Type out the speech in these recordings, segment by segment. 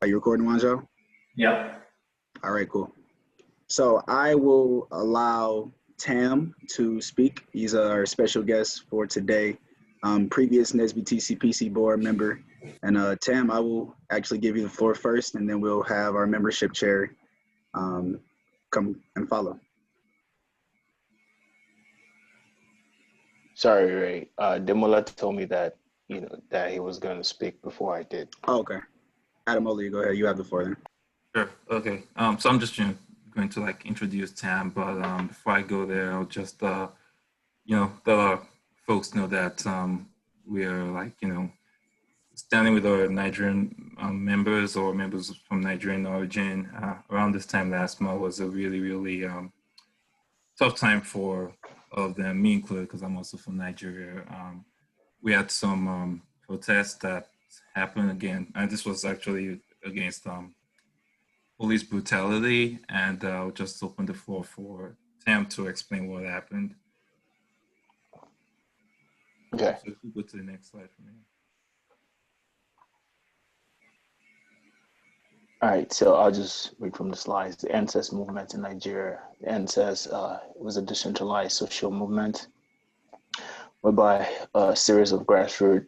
Are you recording, Wanjo? Yeah. All right, cool. So I will allow Tam to speak. He's our special guest for today, previous NSBE TCPC board member. And Tam, I will actually give you the floor first, and then we'll have our membership chair come and follow. Sorry, Ray. Demola told me that that he was going to speak before I did. Oh, okay. Adam Oli, go ahead. You have the floor then. Sure. Okay. So I'm just going to introduce Tam, but before I go there, I'll just let folks know that we are standing with our Nigerian members or members from Nigerian origin. Around this time last month was a really tough time for all of them, me included, because I'm also from Nigeria. We had some protests that happened again, and this was actually against police brutality, and I'll just open the floor for Tam to explain what happened. Okay. So if you go to the next slide for me. All right, so I'll just read from the slides. The NSS movement in Nigeria. The NSS was a decentralized social movement whereby a series of grassroots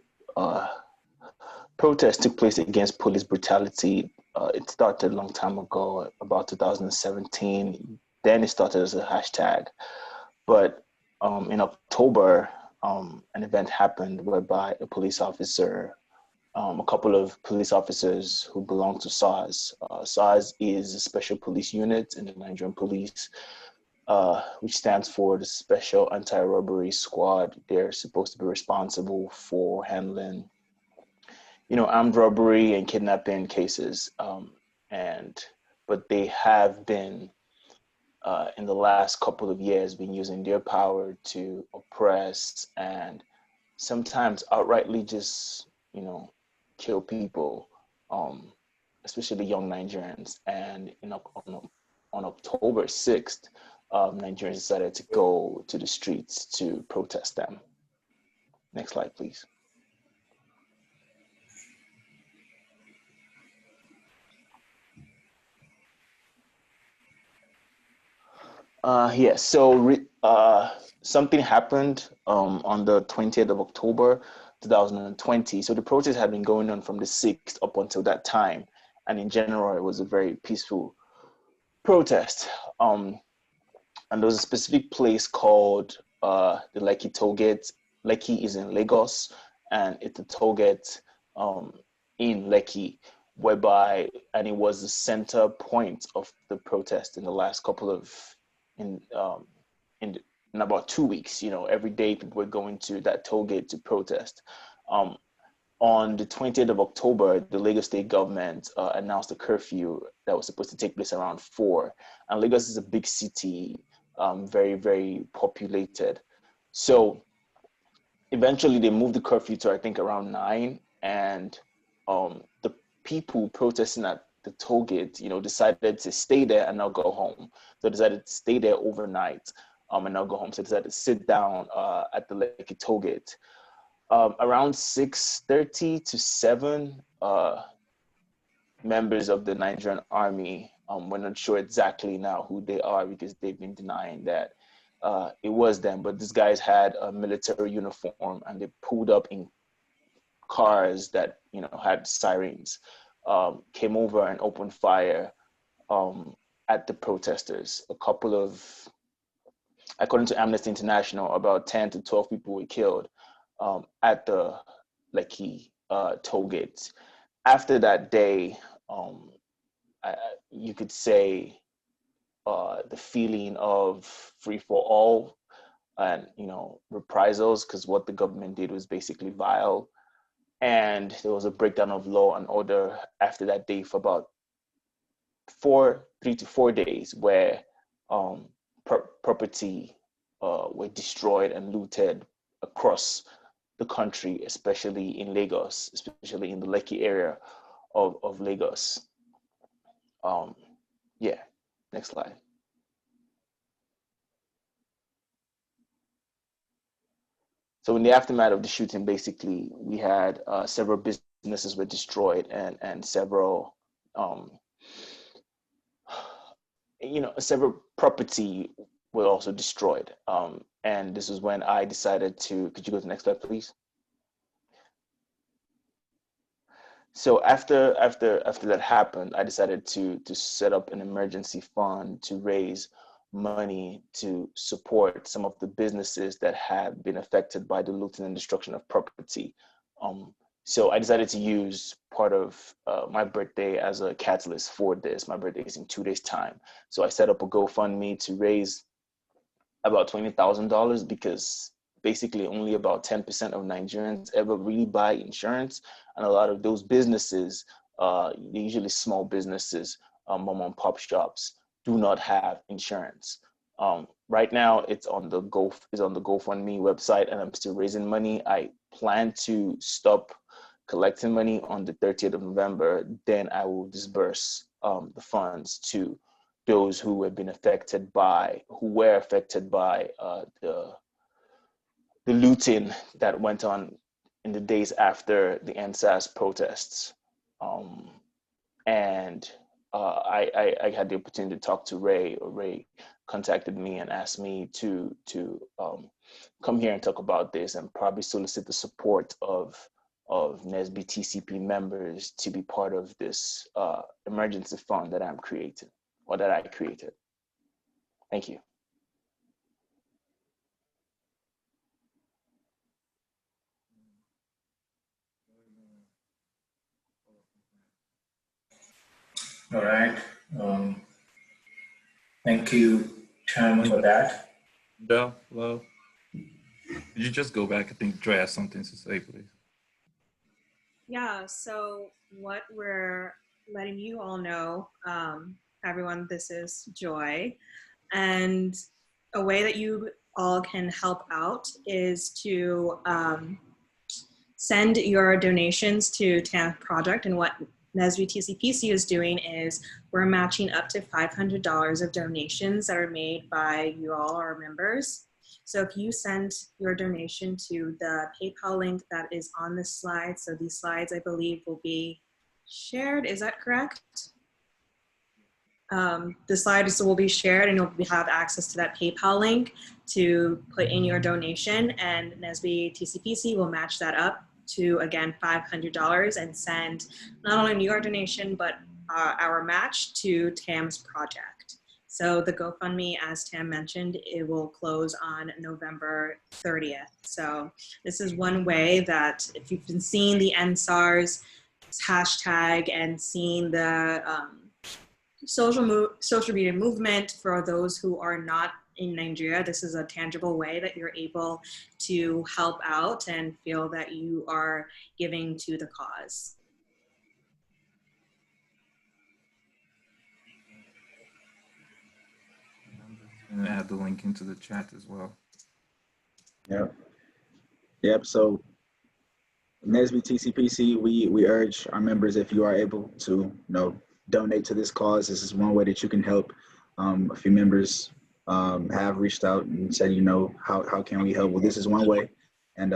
protests took place against police brutality. It started a long time ago, about 2017. Then it started as a hashtag. But in October, an event happened whereby a police officer, a couple of police officers who belong to SARS. SARS is a special police unit in the Nigerian police, which stands for the Special Anti-Robbery Squad. They're supposed to be responsible for handling, armed robbery and kidnapping cases. But they have been, in the last couple of years, been using their power to oppress and sometimes outrightly just, kill people, especially young Nigerians. And on October 6th, Nigerians decided to go to the streets to protest them. Next slide, please. Yes, so something happened on the 20th of October, 2020. So the protest had been going on from the 6th up until that time. And in general, it was a very peaceful protest. And there was a specific place called the Lekki Toll Gate. Lekki is in Lagos, and it's a toll gate in Lekki, and it was the center point of the protest in the last couple of in about 2 weeks. Every day people were going to that toll gate to protest. On the 20th of October, the Lagos state government announced a curfew that was supposed to take place around 4. And Lagos is a big city, very, very populated. So eventually they moved the curfew to, I think, around 9. And the people protesting at the toll gate, decided to stay there and not go home. So decided to stay there overnight and not go home. So decided to sit down at the Lekki toll gate. Around 6:30 to 7, members of the Nigerian army, we're not sure exactly now who they are because they've been denying that it was them, but these guys had a military uniform and they pulled up in cars that had sirens, came over and opened fire at the protesters. According to Amnesty International, about 10 to 12 people were killed at the Lekki toll gates. After that day, you could say the feeling of free for all and reprisals, because what the government did was basically vile. And there was a breakdown of law and order after that day for about 3 to 4 days, where property were destroyed and looted across the country, especially in Lagos, especially in the Lekki area of Lagos. Yeah, next slide. So in the aftermath of the shooting, basically, we had several businesses were destroyed and several several property were also destroyed. And this is when I decided to, could you go to the next slide, please? So after that happened, I decided to set up an emergency fund to raise money to support some of the businesses that have been affected by the looting and destruction of property. So I decided to use part of my birthday as a catalyst for this. My birthday is in 2 days' time. So I set up a GoFundMe to raise about $20,000 because basically only about 10% of Nigerians ever really buy insurance. And a lot of those businesses, usually small businesses, mom and pop shops, do not have insurance. Right now it's on the GoFundMe website and I'm still raising money. I plan to stop collecting money on the 30th of November. Then I will disperse the funds to those who were affected by the looting that went on in the days after the NSAS protests. I had the opportunity to talk to Ray. Ray contacted me and asked me to come here and talk about this and probably solicit the support of NSBE TCP members to be part of this emergency fund that I created. Thank you. All right. Thank you, Chairman, for that. Yeah, well, could you just go back? I think Dre has something to say, please. Yeah, so what we're letting you all know, everyone, this is Joy. And a way that you all can help out is to send your donations to TAMP Project. And what NSBE TCPC is doing is we're matching up to $500 of donations that are made by you all, our members. So if you send your donation to the PayPal link that is on this slide, so these slides I believe will be shared, is that correct? The slides will be shared and you'll have access to that PayPal link to put in your donation, and NSBE TCPC will match that up to, again, $500 and send not only your donation, but our match to TAM's project. So the GoFundMe, as Tam mentioned, it will close on November 30th. So this is one way that if you've been seeing the NSARS hashtag and seeing the social media movement for those who are not in Nigeria, this is a tangible way that you're able to help out and feel that you are giving to the cause. I'm going to add the link into the chat as well. Yep. So NSBE TCPC, we urge our members, if you are able to, donate to this cause. This is one way that you can help. A few members have reached out and said, how can we help? Well, this is one way. And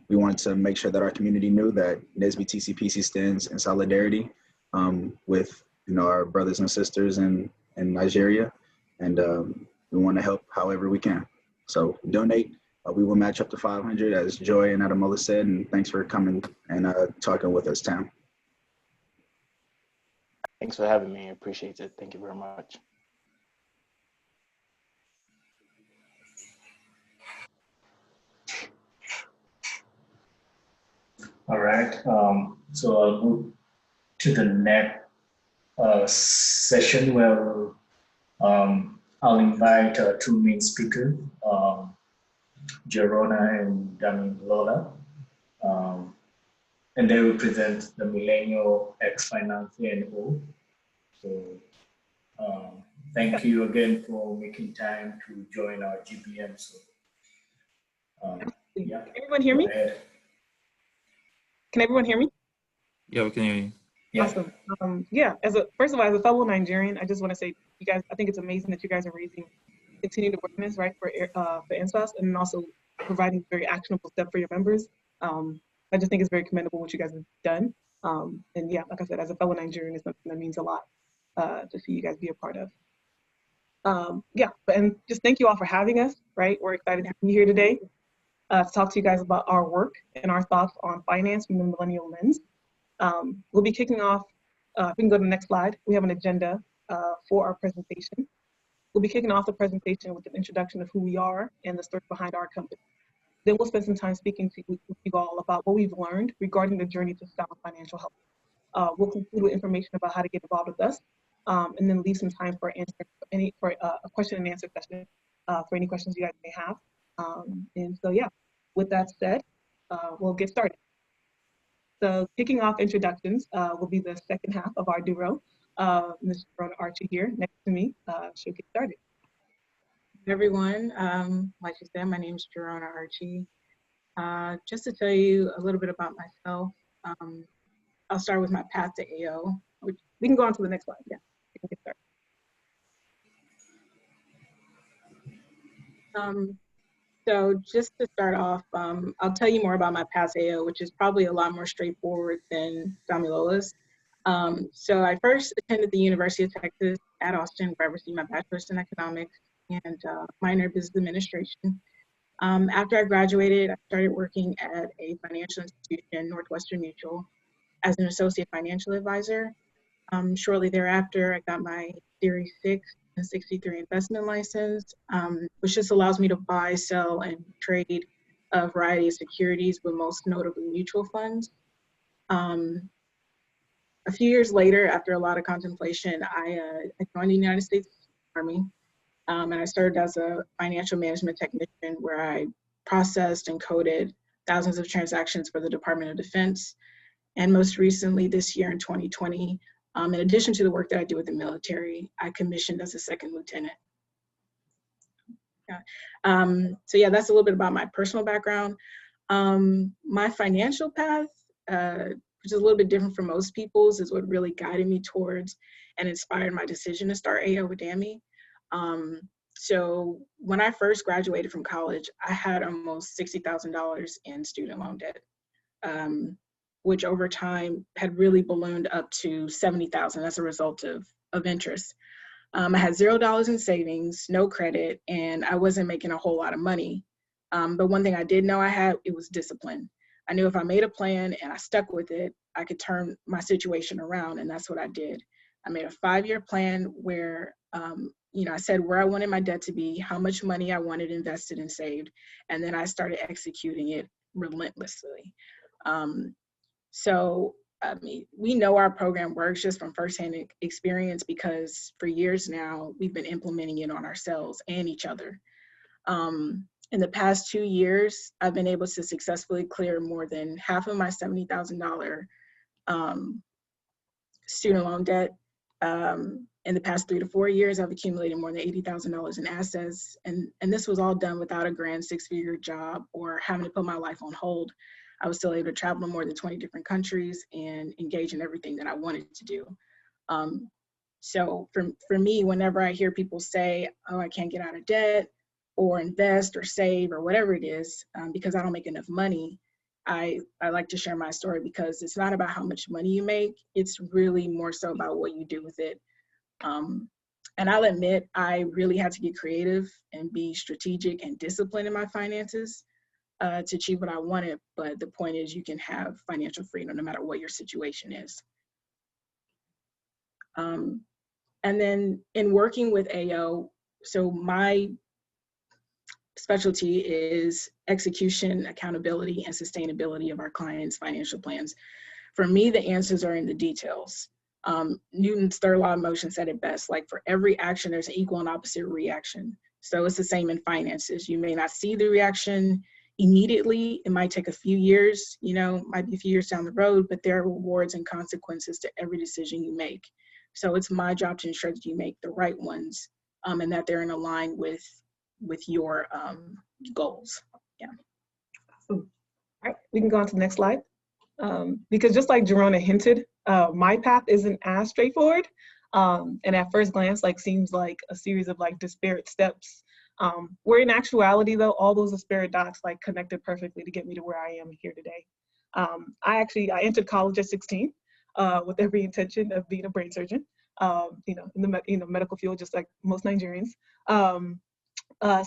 we wanted to make sure that our community knew that NSBE TCPC stands in solidarity with our brothers and sisters in Nigeria. And we want to help however we can. So donate. We will match up to 500, as Joy and Adamola said. And thanks for coming and talking with us, Tam. Thanks for having me. I appreciate it. Thank you very much. All right. So I'll move to the next session where I'll invite two main speakers, Jerona and Damilola, and they will present the Millennial X Finance A&O. So thank you again for making time to join our GBM. So, yeah. Can everyone hear me? Can everyone hear me? Yeah, we can hear you. Yeah. Awesome. Yeah, first of all, as a fellow Nigerian, I just want to say, you guys, I think it's amazing that you guys are raising continued awareness, right, for NSAS, and also providing very actionable steps for your members. I just think it's very commendable what you guys have done. And yeah, like I said, as a fellow Nigerian, it's something that means a lot to see you guys be a part of. Yeah, and just thank you all for having us, right? We're excited to be here today to talk to you guys about our work and our thoughts on finance from the millennial lens. We'll be kicking off, if we can go to the next slide, we have an agenda for our presentation. We'll be kicking off the presentation with an introduction of who we are and the story behind our company. Then we'll spend some time speaking to you all about what we've learned regarding the journey to sound financial health. We'll conclude with information about how to get involved with us, and then leave some time for a question and answer session for any questions you guys may have. And so yeah, with that said, we'll get started. So kicking off introductions will be the second half of our duo. Ms. Rona Archie here next to me. She'll get started. Everyone, like you said, my name is Jerona Archie. Just to tell you a little bit about myself, I'll start with my path to AO, which we can go on to the next slide. Yeah, we can get started. So just to start off, I'll tell you more about my path to AO, which is probably a lot more straightforward than Damilola's. So I first attended the University of Texas at Austin, where I received my bachelor's in economics and minor in business administration. After I graduated, I started working at a financial institution, Northwestern Mutual, as an associate financial advisor. Shortly thereafter, I got my Series 6 and 63 investment license, which just allows me to buy, sell, and trade a variety of securities, but most notably mutual funds. A few years later, after a lot of contemplation, I joined the United States Army, and I served as a financial management technician where I processed and coded thousands of transactions for the Department of Defense. And most recently this year in 2020, in addition to the work that I do with the military, I commissioned as a second lieutenant. Yeah. So yeah, that's a little bit about my personal background. My financial path, which is a little bit different from most people's, is what really guided me towards and inspired my decision to start AO with DAMI. So when I first graduated from college, I had almost $60,000 in student loan debt, which over time had really ballooned up to $70,000 as a result of interest. I had $0 in savings, no credit, and I wasn't making a whole lot of money. But one thing I did know it was discipline. I knew if I made a plan and I stuck with it, I could turn my situation around, and that's what I did. I made a 5-year plan where, I said where I wanted my debt to be, how much money I wanted invested and saved, and then I started executing it relentlessly. So, I mean, we know our program works just from firsthand experience because for years now, we've been implementing it on ourselves and each other. In the past 2 years, I've been able to successfully clear more than half of my $70,000 student loan debt. In the past 3 to 4 years, I've accumulated more than $80,000 in assets. And this was all done without a grand 6-figure job or having to put my life on hold. I was still able to travel to more than 20 different countries and engage in everything that I wanted to do. So for me, whenever I hear people say, oh, I can't get out of debt or invest or save or whatever it is, because I don't make enough money, I like to share my story because it's not about how much money you make. It's really more so about what you do with it. And I'll admit, I really had to get creative and be strategic and disciplined in my finances to achieve what I wanted. But the point is, you can have financial freedom no matter what your situation is. And then in working with AO, so my specialty is execution, accountability, and sustainability of our clients' financial plans. For me, the answers are in the details. Newton's third law of motion said it best, like for every action, there's an equal and opposite reaction. So it's the same in finances. You may not see the reaction immediately. It might take a few years, might be a few years down the road, but there are rewards and consequences to every decision you make. So it's my job to ensure that you make the right ones and that they're in line with your goals. Yeah. Awesome. All right, we can go on to the next slide. Because just like Jerona hinted, my path isn't as straightforward. And at first glance, seems like a series of disparate steps. Where in actuality though, all those disparate dots connected perfectly to get me to where I am here today. I entered college at 16 with every intention of being a brain surgeon, in the medical field, just like most Nigerians.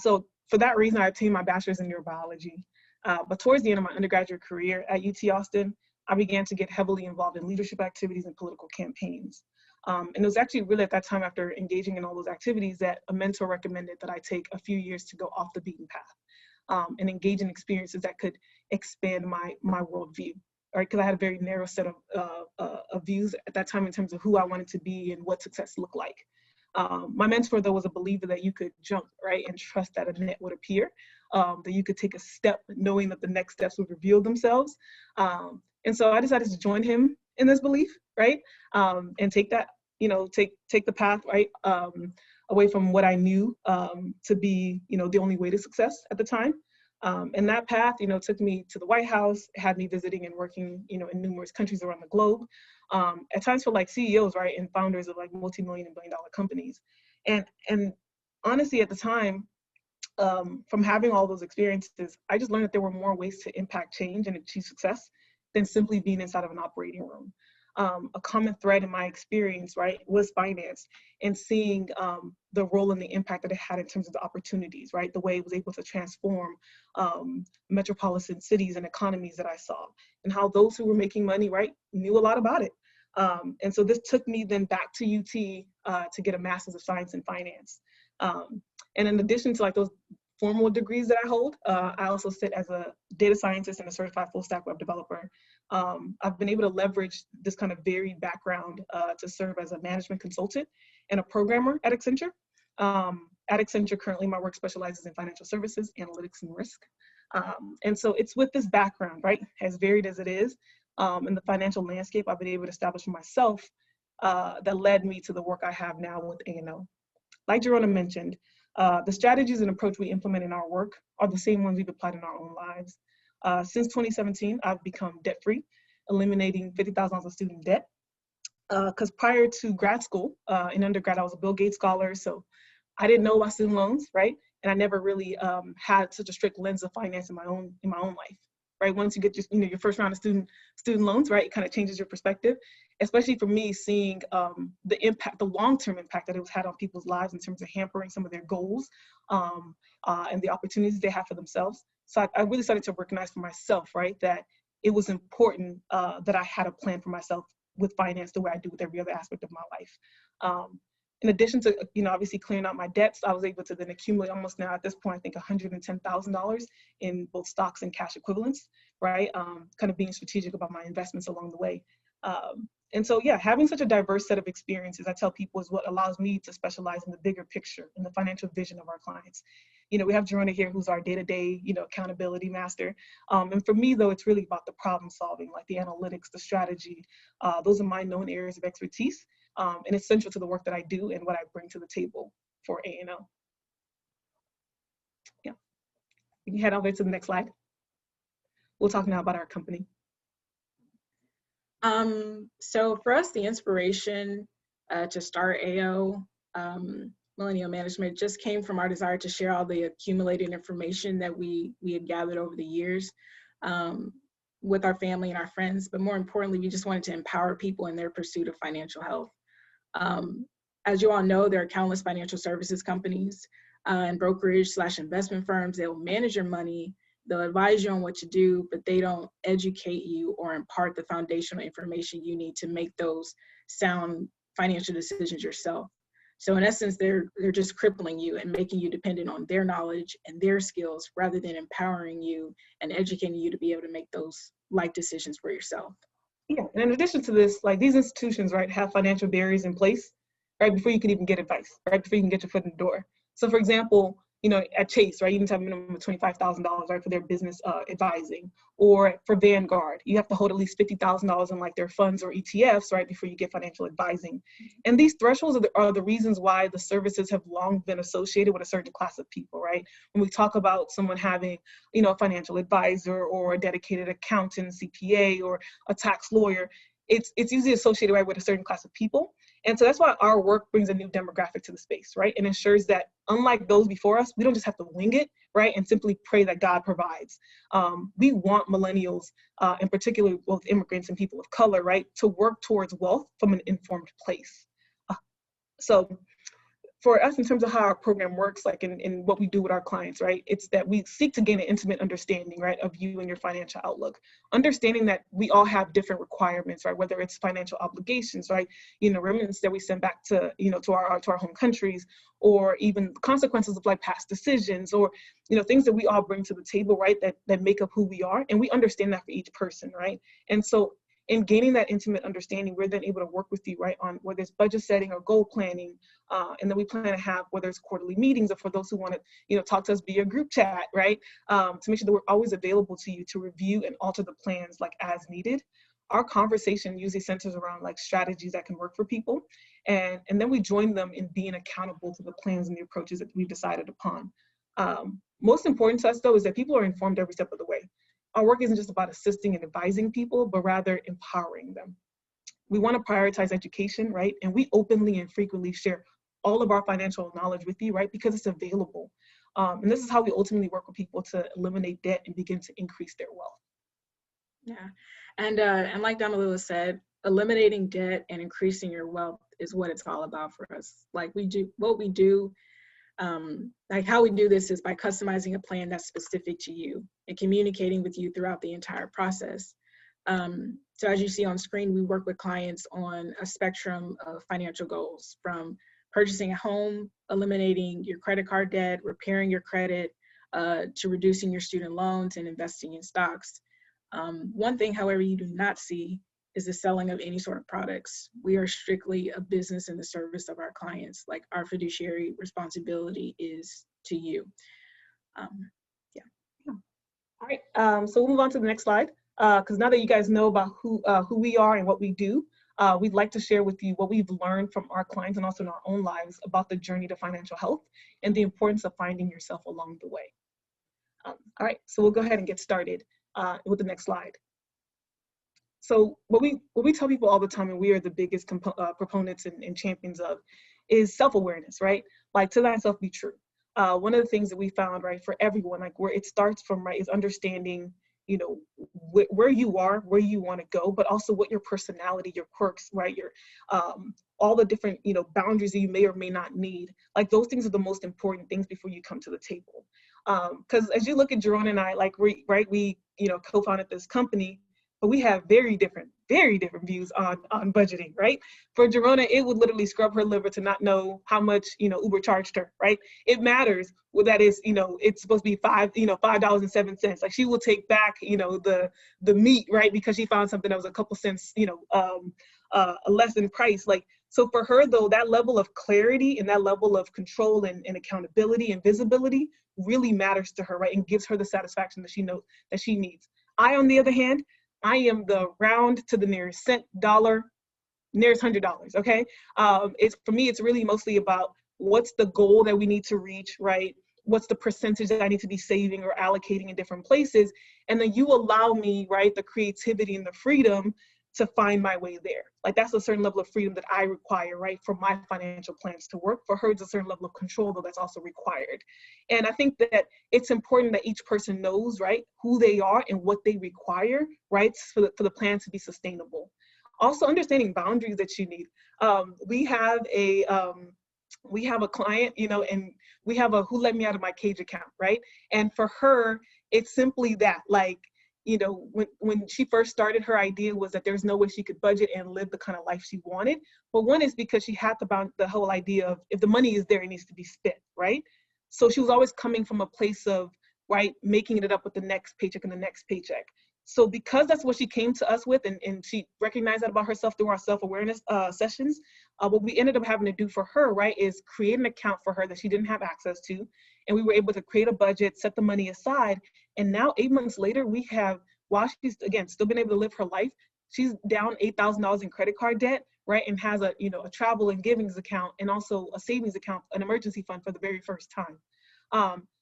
So for that reason, I obtained my bachelor's in neurobiology. But towards the end of my undergraduate career at UT Austin, I began to get heavily involved in leadership activities and political campaigns. And it was actually really at that time, after engaging in all those activities, that a mentor recommended that I take a few years to go off the beaten path and engage in experiences that could expand my worldview, right? Because I had a very narrow set of views at that time in terms of who I wanted to be and what success looked like. My mentor, though, was a believer that you could jump, right, and trust that a net would appear, that you could take a step knowing that the next steps would reveal themselves. And so I decided to join him in this belief, right, and take that, take the path, right, away from what I knew to be, the only way to success at the time. And that path, took me to the White House, had me visiting and working, in numerous countries around the globe. At times for like CEOs, right, and founders of like multi-million and billion-dollar companies. And honestly, at the time, from having all those experiences, I just learned that there were more ways to impact change and achieve success than simply being inside of an operating room. A common thread in my experience, right, was finance, and seeing the role and the impact that it had in terms of the opportunities, right, the way it was able to transform metropolitan cities and economies that I saw, and how those who were making money, right, knew a lot about it. And so this took me then back to UT to get a master's of science in finance. And in addition to like those formal degrees that I hold, I also sit as a data scientist and a certified full stack web developer. I've been able to leverage this kind of varied background to serve as a management consultant and a programmer at Accenture. At Accenture, currently my work specializes in financial services, analytics, and risk. And so it's with this background, right, as varied as it is, in the financial landscape I've been able to establish for myself that led me to the work I have now with A&O. Like Jerona mentioned, the strategies and approach we implement in our work are the same ones we've applied in our own lives. Since 2017, I've become debt-free, eliminating $50,000 of student debt. Because prior to grad school, in undergrad, I was a Bill Gates scholar, so I didn't know about student loans, right? And I never really had such a strict lens of finance in my own life, right? Once you get your first round of student loans, right, it kind of changes your perspective. Especially for me, seeing the impact, the long-term impact that it was had on people's lives in terms of hampering some of their goals and the opportunities they have for themselves. So I really started to recognize for myself, right, that it was important that I had a plan for myself with finance the way I do with every other aspect of my life. In addition to, obviously clearing out my debts, I was able to then accumulate almost now at this point, I think $110,000 in both stocks and cash equivalents, right? Kind of being strategic about my investments along the way. And so, yeah, having such a diverse set of experiences, I tell people, is what allows me to specialize in the bigger picture, in the financial vision of our clients. We have Jerona here, who's our day-to-day, accountability master. And for me, though, it's really about the problem solving, like the analytics, the strategy. Those are my known areas of expertise. And it's central to the work that I do and what I bring to the table for A&O. Yeah, you can head over to the next slide. We'll talk now about our company. So for us, the inspiration to start A&O Millennial Management just came from our desire to share all the accumulated information that we had gathered over the years with our family and our friends. But more importantly, we just wanted to empower people in their pursuit of financial health. As you all know, there are countless financial services companies and brokerage/investment firms that will manage your money. They'll advise you on what to do, but they don't educate you or impart the foundational information you need to make those sound financial decisions yourself. So in essence, they're just crippling you and making you dependent on their knowledge and their skills rather than empowering you and educating you to be able to make those life decisions for yourself. Yeah, and in addition to this, like these institutions, right, have financial barriers in place, right, before you can even get advice, right, before you can get your foot in the door. So for example, at Chase, right, you need to have a minimum of $25,000, right, for their business advising. Or for Vanguard, you have to hold at least $50,000 in like their funds or ETFs, right, before you get financial advising. And these thresholds are the reasons why the services have long been associated with a certain class of people, right? When we talk about someone having, a financial advisor or a dedicated accountant, CPA, or a tax lawyer, it's usually associated, right, with a certain class of people. And so that's why our work brings a new demographic to the space, right? And ensures that unlike those before us, we don't just have to wing it, right? And simply pray that God provides. We want millennials, in particular, both immigrants and people of color, right, to work towards wealth from an informed place. So for us, in terms of how our program works, like in what we do with our clients, right, it's that we seek to gain an intimate understanding, right, of you and your financial outlook, understanding that we all have different requirements, right, whether it's financial obligations, right, remnants that we send back to, to our home countries, or even consequences of like past decisions, or, things that we all bring to the table, right, that make up who we are. And we understand that for each person, right? And so in gaining that intimate understanding, we're then able to work with you, right, on whether it's budget setting or goal planning. And then we plan to have, whether it's quarterly meetings, or for those who want to, talk to us via group chat, right, to make sure that we're always available to you to review and alter the plans like as needed. Our conversation usually centers around like strategies that can work for people. And then we join them in being accountable to the plans and the approaches that we've decided upon. Most important to us, though, is that people are informed every step of the way. Our work isn't just about assisting and advising people, but rather empowering them. We want to prioritize education, right? And we openly and frequently share all of our financial knowledge with you, right? Because it's available. And this is how we ultimately work with people to eliminate debt and begin to increase their wealth. Yeah, and like Damalila said, eliminating debt and increasing your wealth is what it's all about for us. Like what we do, like how we do this is by customizing a plan that's specific to you and communicating with you throughout the entire process. So as you see on screen, we work with clients on a spectrum of financial goals, from purchasing a home, eliminating your credit card debt, repairing your credit, to reducing your student loans and investing in stocks. One thing, however, you do not see is the selling of any sort of products. We are strictly a business in the service of our clients. Like, our fiduciary responsibility is to you. Yeah. All right, so we'll move on to the next slide. Because now that you guys know about who we are and what we do, we'd like to share with you what we've learned from our clients and also in our own lives about the journey to financial health and the importance of finding yourself along the way. All right, so we'll go ahead and get started with the next slide. So what we tell people all the time, and we are the biggest proponents and champions of, is self-awareness, right? Like, to thyself be true. One of the things that we found, right, for everyone, like where it starts from, right, is understanding, where you are, where you want to go, but also what your personality, your quirks, right, your all the different, boundaries that you may or may not need. Like, those things are the most important things before you come to the table. Because as you look at Jerome and I, like, we co-founded this company, but we have very different views on budgeting, right? For Jerona, it would literally scrub her liver to not know how much, Uber charged her, right? It matters. Well, that is, it's supposed to be $5.07. Like, she will take back, the meat, right? Because she found something that was a couple cents, less in price. Like, so for her, though, that level of clarity and that level of control and accountability and visibility really matters to her, right? And gives her the satisfaction that she knows that she needs. I, on the other hand, I am the round to the nearest cent, dollar, nearest $100, okay? For me, it's really mostly about what's the goal that we need to reach, right? What's the percentage that I need to be saving or allocating in different places? And then you allow me, right, the creativity and the freedom to find my way there. Like, that's a certain level of freedom that I require, right, for my financial plans to work. For her, it's a certain level of control, though, that's also required. And I think that it's important that each person knows, right, who they are and what they require, right, for the plan to be sustainable. Also, understanding boundaries that you need. We have a client, and we have a who let me out of my cage account, right? And for her, it's simply that, like, when she first started, her idea was that there's no way she could budget and live the kind of life she wanted. But one is because she had the whole idea of, if the money is there, it needs to be spent, right? So she was always coming from a place of, right, making it up with the next paycheck and the next paycheck. So because that's what she came to us with, and she recognized that about herself through our self-awareness sessions, what we ended up having to do for her, right, is create an account for her that she didn't have access to. And we were able to create a budget, set the money aside. And now 8 months later, we have, while she's, again, still been able to live her life, she's down $8,000 in credit card debt, right, and has a travel and givings account, and also a savings account, an emergency fund for the very first time.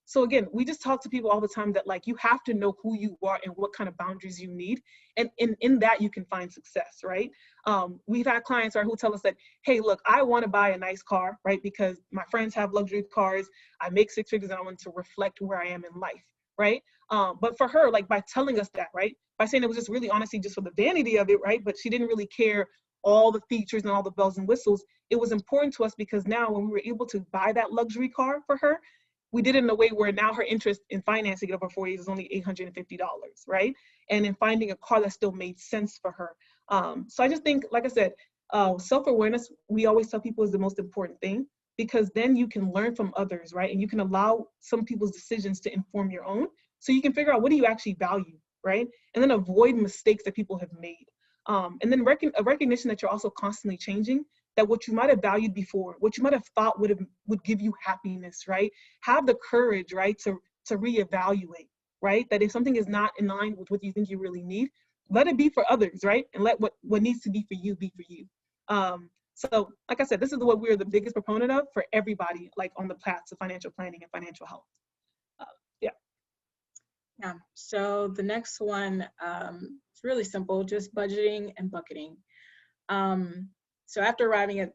So again, we just talk to people all the time that like, you have to know who you are and what kind of boundaries you need. And in that you can find success, right? We've had clients who tell us that, hey, look, I want to buy a nice car, right? Because my friends have luxury cars. I make 6 figures and I want to reflect where I am in life, right? But for her, like by telling us that, right? By saying it was just really honestly just for the vanity of it, right? But she didn't really care all the features and all the bells and whistles. It was important to us because now when we were able to buy that luxury car for her, we did it in a way where now her interest in financing it over 4 years is only $850, right? And in finding a car that still made sense for her. So I just think, like I said, self-awareness, we always tell people, is the most important thing, because then you can learn from others, right? And you can allow some people's decisions to inform your own. So you can figure out, what do you actually value, right? And then avoid mistakes that people have made. And then a recognition that you're also constantly changing, that what you might have valued before, what you might have thought would give you happiness, right? Have the courage, right, to reevaluate, right? That if something is not in line with what you think you really need, let it be for others, right? And let what needs to be for you be for you. So like I said, this is what we're the biggest proponent of for everybody, like on the path to financial planning and financial health. Yeah, so the next one, it's really simple, just budgeting and bucketing. So after arriving at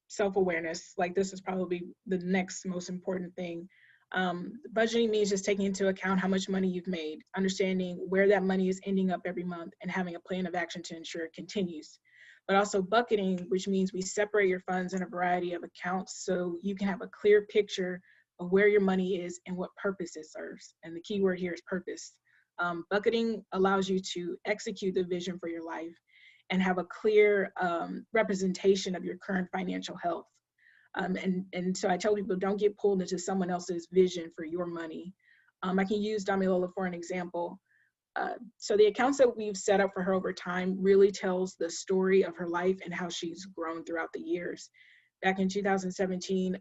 self-awareness, like this is probably the next most important thing. Budgeting means just taking into account how much money you've made, understanding where that money is ending up every month, and having a plan of action to ensure it continues. But also bucketing, which means we separate your funds in a variety of accounts so you can have a clear picture of where your money is and what purpose it serves. And the key word here is purpose. Bucketing allows you to execute the vision for your life and have a clear representation of your current financial health. And so I tell people, don't get pulled into someone else's vision for your money. I can use Damilola for an example. So the accounts that we've set up for her over time really tells the story of her life and how she's grown throughout the years. Back in 2017,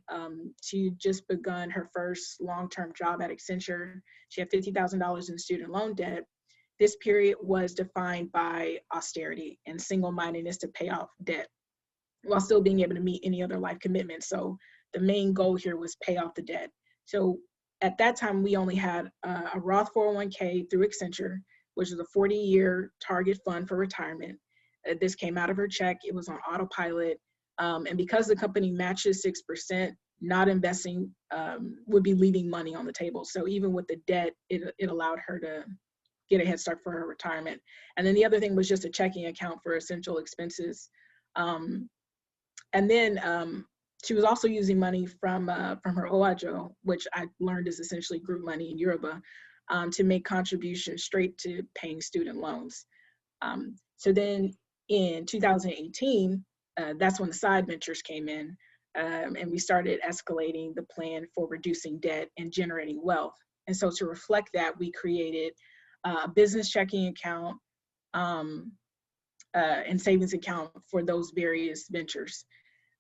she just begun her first long-term job at Accenture. She had $50,000 in student loan debt. This period was defined by austerity and single-mindedness to pay off debt while still being able to meet any other life commitments. So the main goal here was pay off the debt. So at that time, we only had a Roth 401k through Accenture, which is a 40-year target fund for retirement. This came out of her check. It was on autopilot. And because the company matches 6%, not investing would be leaving money on the table. So even with the debt, it allowed her to get a head start for her retirement. And then the other thing was just a checking account for essential expenses. And then she was also using money from her OAJO, which I learned is essentially group money in Yoruba, to make contributions straight to paying student loans. So then in 2018, that's when the side ventures came in, and we started escalating the plan for reducing debt and generating wealth. And so to reflect that, we created a business checking account and savings account for those various ventures.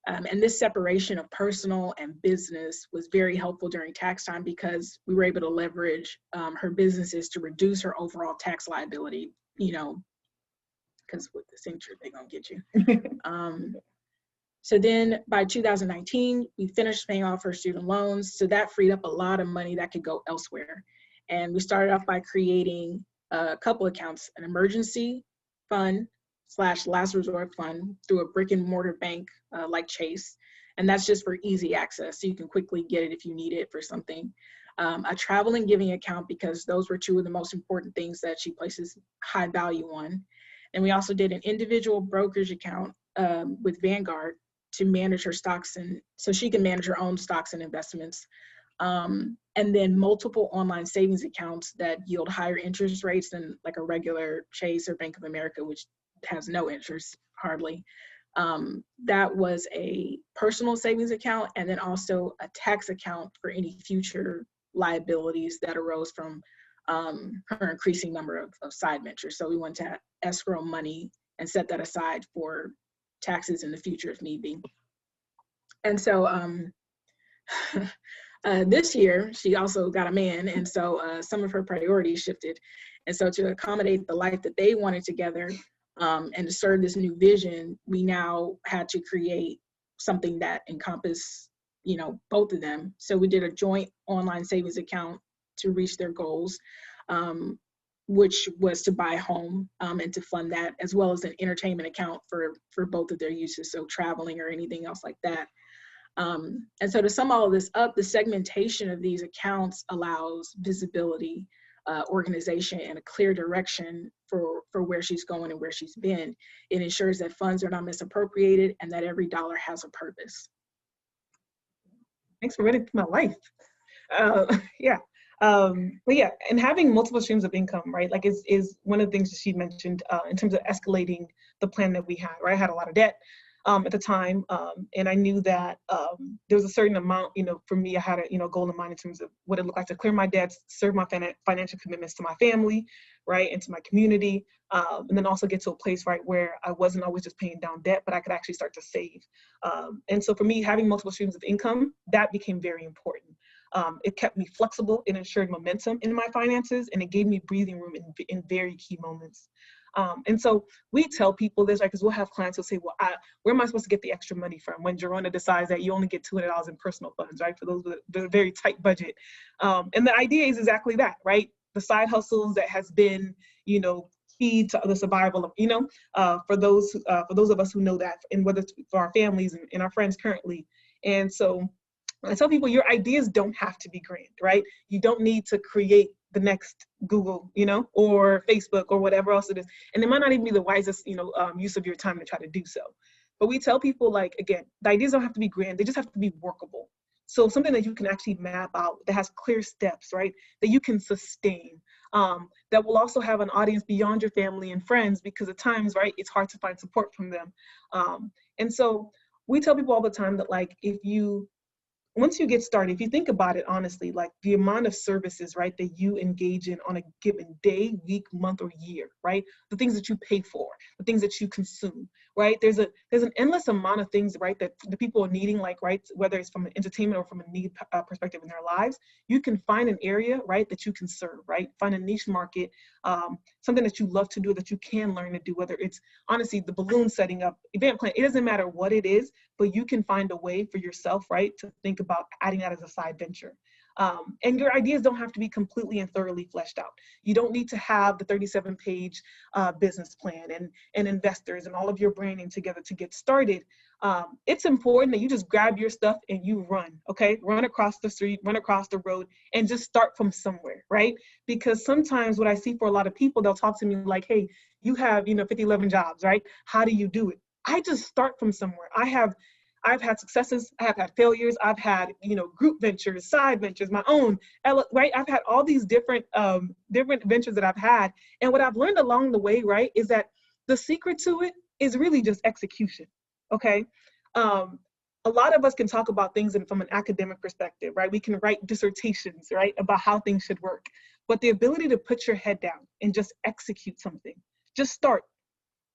And this separation of personal and business was very helpful during tax time because we were able to leverage her businesses to reduce her overall tax liability, because with the signature, they're gonna get you. So then by 2019, we finished paying off her student loans. So that freed up a lot of money that could go elsewhere. And we started off by creating a couple accounts, an emergency fund / last resort fund through a brick and mortar bank like Chase. And that's just for easy access. So you can quickly get it if you need it for something. A travel and giving account, because those were two of the most important things that she places high value on. And we also did an individual brokerage account with Vanguard to manage her stocks, and so she can manage her own stocks and investments. And then multiple online savings accounts that yield higher interest rates than like a regular Chase or Bank of America, which has no interest hardly. That was a personal savings account, and then also a tax account for any future liabilities that arose from her increasing number of side ventures. So we want to escrow money and set that aside for taxes in the future if need be. And so this year, she also got a man, and so some of her priorities shifted. And so to accommodate the life that they wanted together and to serve this new vision, we now had to create something that encompassed you know, both of them. So we did a joint online savings account to reach their goals, which was to buy a home and to fund that, as well as an entertainment account for both of their uses, so traveling or anything else like that. And so to sum all of this up, the segmentation of these accounts allows visibility, organization, and a clear direction for where she's going and where she's been. It ensures that funds are not misappropriated and that every dollar has a purpose. Thanks for running through my life. Yeah. But yeah, and having multiple streams of income, right? Like is one of the things that she mentioned in terms of escalating the plan that we had, right? I had a lot of debt at the time, and I knew that there was a certain amount, you know, for me, I had a, you know, goal in mind in terms of what it looked like to clear my debts, serve my financial commitments to my family, right, and to my community, and then also get to a place, right, where I wasn't always just paying down debt, but I could actually start to save. And so for me, having multiple streams of income, that became very important. It kept me flexible, it ensured momentum in my finances, and it gave me breathing room in very key moments. And so we tell people this, right, because we'll have clients who'll say, well, where am I supposed to get the extra money from when Jerona decides that you only get $200 in personal funds, right, for those with a very tight budget. And the idea is exactly that, right? The side hustles that has been, you know, key to the survival of, you know, for those of us who know that, and whether it's for our families and our friends currently. And so I tell people your ideas don't have to be grand, right? You don't need to create the next Google, you know, or Facebook or whatever else it is. And it might not even be the wisest, you know, use of your time to try to do so. But we tell people, like, again, the ideas don't have to be grand. They just have to be workable. So something that you can actually map out, that has clear steps, right, that you can sustain, that will also have an audience beyond your family and friends, because at times, right, it's hard to find support from them. And so we tell people all the time that, like, once you get started, if you think about it honestly, like the amount of services, right, that you engage in on a given day, week, month, or year, right, the things that you pay for, the things that you consume, right, there's an endless amount of things, right, that the people are needing, like, right, whether it's from an entertainment or from a need perspective in their lives. You can find an area, right, that you can serve, right, find a niche market, something that you love to do, that you can learn to do, whether it's honestly the balloon setting up, event plan, it doesn't matter what it is, but you can find a way for yourself, right, to think about adding that as a side venture. And your ideas don't have to be completely and thoroughly fleshed out. You don't need to have the 37-page business plan and investors and all of your branding together to get started. It's important that you just grab your stuff and you run, okay? Run across the street, run across the road, and just start from somewhere, right? Because sometimes what I see for a lot of people, they'll talk to me like, hey, you have, you know, 50, 11 jobs, right? How do you do it? I just start from somewhere. I've had successes, I have had failures, I've had, you know, group ventures, side ventures, my own, right? I've had all these different ventures that I've had. And what I've learned along the way, right, is that the secret to it is really just execution, okay? A lot of us can talk about things from an academic perspective, right? We can write dissertations, right, about how things should work. But the ability to put your head down and just execute something, just start.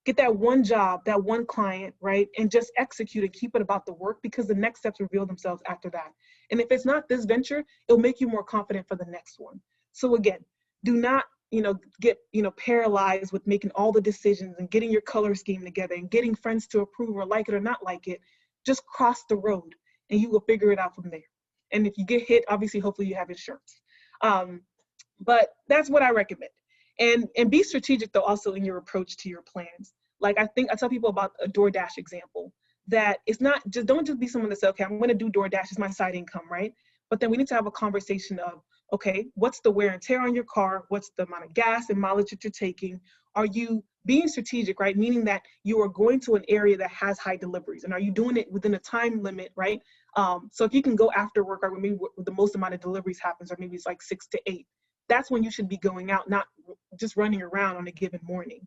Get that one job, that one client, right? And just execute and keep it about the work, because the next steps reveal themselves after that. And if it's not this venture, it'll make you more confident for the next one. So again, do not, you know, get, you know, paralyzed with making all the decisions and getting your color scheme together and getting friends to approve or like it or not like it. Just cross the road and you will figure it out from there. And if you get hit, obviously, hopefully you have insurance. But that's what I recommend. And be strategic though also in your approach to your plans. Like I tell people about a DoorDash example, that it's not just, don't just be someone that says, okay, I'm going to do DoorDash as my side income, right? But then we need to have a conversation of, okay, what's the wear and tear on your car? What's the amount of gas and mileage that you're taking? Are you being strategic, right? Meaning that you are going to an area that has high deliveries, and are you doing it within a time limit, right? So if you can go after work, or maybe the most amount of deliveries happens, or maybe it's like 6 to 8. That's when you should be going out, not just running around on a given morning.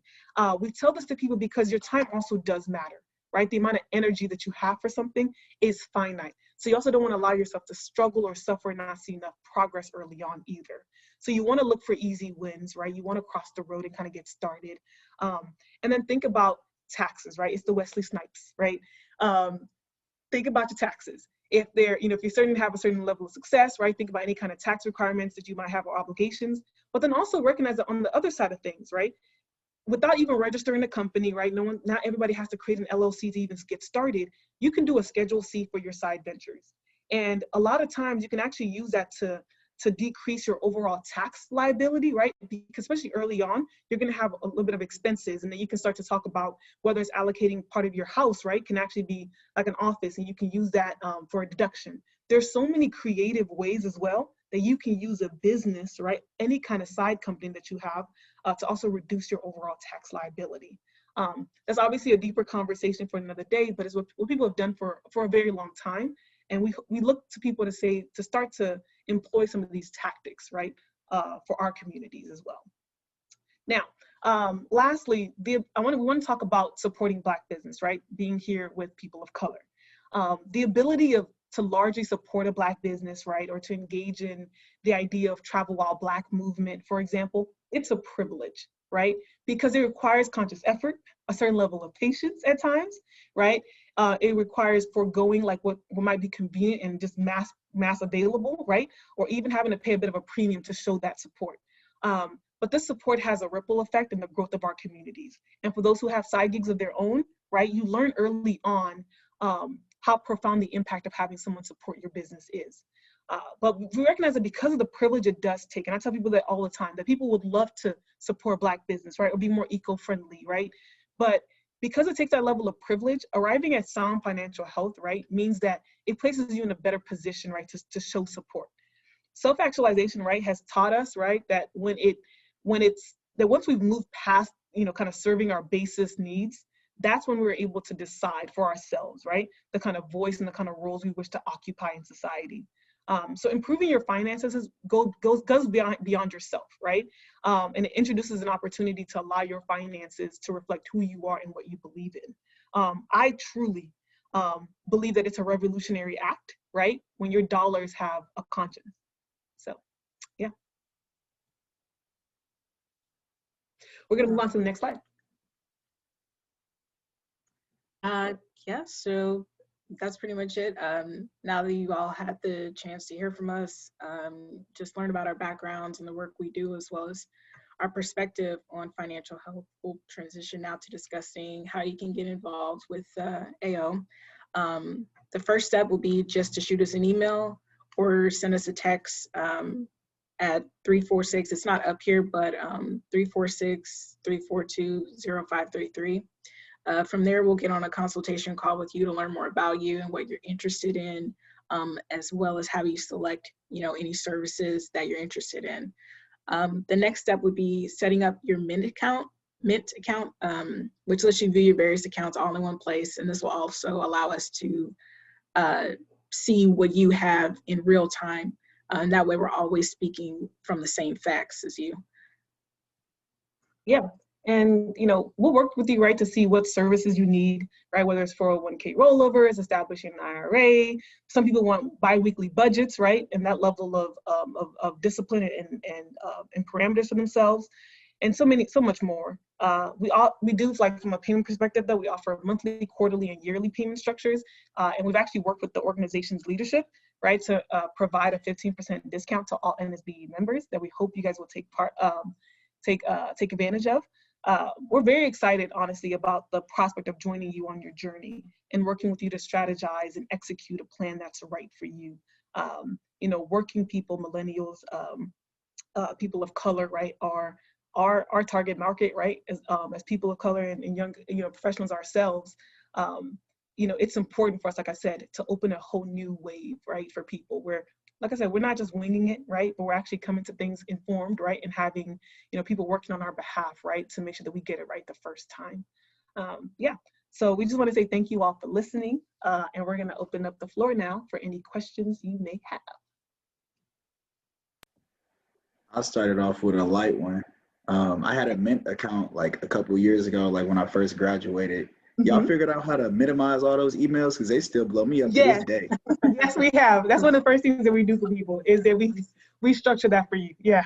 We tell this to people because your time also does matter, right? The amount of energy that you have for something is finite. So you also don't want to allow yourself to struggle or suffer and not see enough progress early on either. So you want to look for easy wins, right? You want to cross the road and kind of get started. And then think about taxes, right? It's the Wesley Snipes, right? Think about your taxes. If they're, you know, if you certainly have a certain level of success, right? Think about any kind of tax requirements that you might have or obligations, but then also recognize that on the other side of things, right? Without even registering a company, right? Not everybody has to create an LLC to even get started. You can do a Schedule C for your side ventures. And a lot of times you can actually use that to decrease your overall tax liability, right? Because especially early on, you're going to have a little bit of expenses, and then you can start to talk about whether it's allocating part of your house, right? Can actually be like an office, and you can use that for a deduction. There's so many creative ways as well that you can use a business, right? Any kind of side company that you have to also reduce your overall tax liability. That's obviously a deeper conversation for another day, but it's what people have done for a very long time. And we look to people to start to employ some of these tactics, right, for our communities as well. Now, lastly, we want to talk about supporting Black business, right, being here with people of color. The ability to largely support a Black business, right, or to engage in the idea of Travel While Black movement, for example, it's a privilege, right, because it requires conscious effort, a certain level of patience at times, right? It requires foregoing like what might be convenient and just mass available, right? Or even having to pay a bit of a premium to show that support. But this support has a ripple effect in the growth of our communities. And for those who have side gigs of their own, right, you learn early on how profound the impact of having someone support your business is. But we recognize that because of the privilege it does take, and I tell people that all the time, that people would love to support Black business, right, or be more eco-friendly, right? But because it takes that level of privilege, arriving at sound financial health, right, means that it places you in a better position, right, to show support. Self-actualization, right, has taught us, right, that once we've moved past, kind of serving our basis needs, that's when we're able to decide for ourselves, right, the kind of voice and the kind of roles we wish to occupy in society. So improving your finances goes beyond yourself, right? And it introduces an opportunity to allow your finances to reflect who you are and what you believe in. I truly believe that it's a revolutionary act, right? When your dollars have a conscience. So, yeah. We're gonna move on to the next slide. Yeah, so that's pretty much it. Now that you all had the chance to hear from us, just learn about our backgrounds and the work we do, as well as our perspective on financial health, we'll transition now to discussing how you can get involved with AO. The first step will be just to shoot us an email or send us a text at 346, it's not up here, but 346-342-0533. From there, we'll get on a consultation call with you to learn more about you and what you're interested in, as well as how you select, any services that you're interested in. The next step would be setting up your Mint account, which lets you view your various accounts all in one place. And this will also allow us to see what you have in real time. And that way we're always speaking from the same facts as you. Yeah. And, we'll work with you, right, to see what services you need, right, whether it's 401k rollovers, establishing an IRA. Some people want biweekly budgets, right, and that level of discipline and parameters for themselves, and so much more. We do, like, from a payment perspective, though, we offer monthly, quarterly, and yearly payment structures, and we've actually worked with the organization's leadership, right, to provide a 15% discount to all NSBE members that we hope you guys will take advantage of. We're very excited, honestly, about the prospect of joining you on your journey and working with you to strategize and execute a plan that's right for you. Working people, millennials, people of color, right, are our target market, right, as people of color and young, professionals ourselves. It's important for us, like I said, to open a whole new wave, right, for people where, like I said, we're not just winging it, right, but we're actually coming to things informed, right, and having, people working on our behalf, right, to make sure that we get it right the first time. Yeah, so we just want to say thank you all for listening, and we're going to open up the floor now for any questions you may have. I started off with a light one. I had a Mint account like a couple years ago, like when I first graduated. Y'all figured out how to minimize all those emails? Because they still blow me up to this day. Yes, we have. That's one of the first things that we do for people is that we structure that for you. Yeah,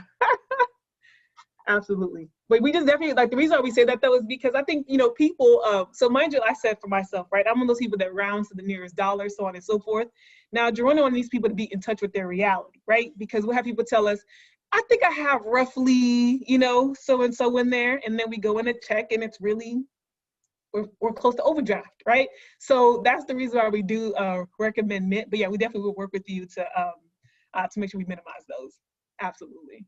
absolutely. But we just definitely, like, the reason why we say that, though, is because I think, people, so mind you, I said for myself, right, I'm one of those people that rounds to the nearest dollar, so on and so forth. Now, Jerome needs people to be in touch with their reality, right? Because we'll have people tell us, I think I have roughly, so-and-so in there, and then we go in and check, and it's really we're close to overdraft, right? So that's the reason why we do recommend Mint. But yeah, we definitely will work with you to make sure we minimize those. Absolutely.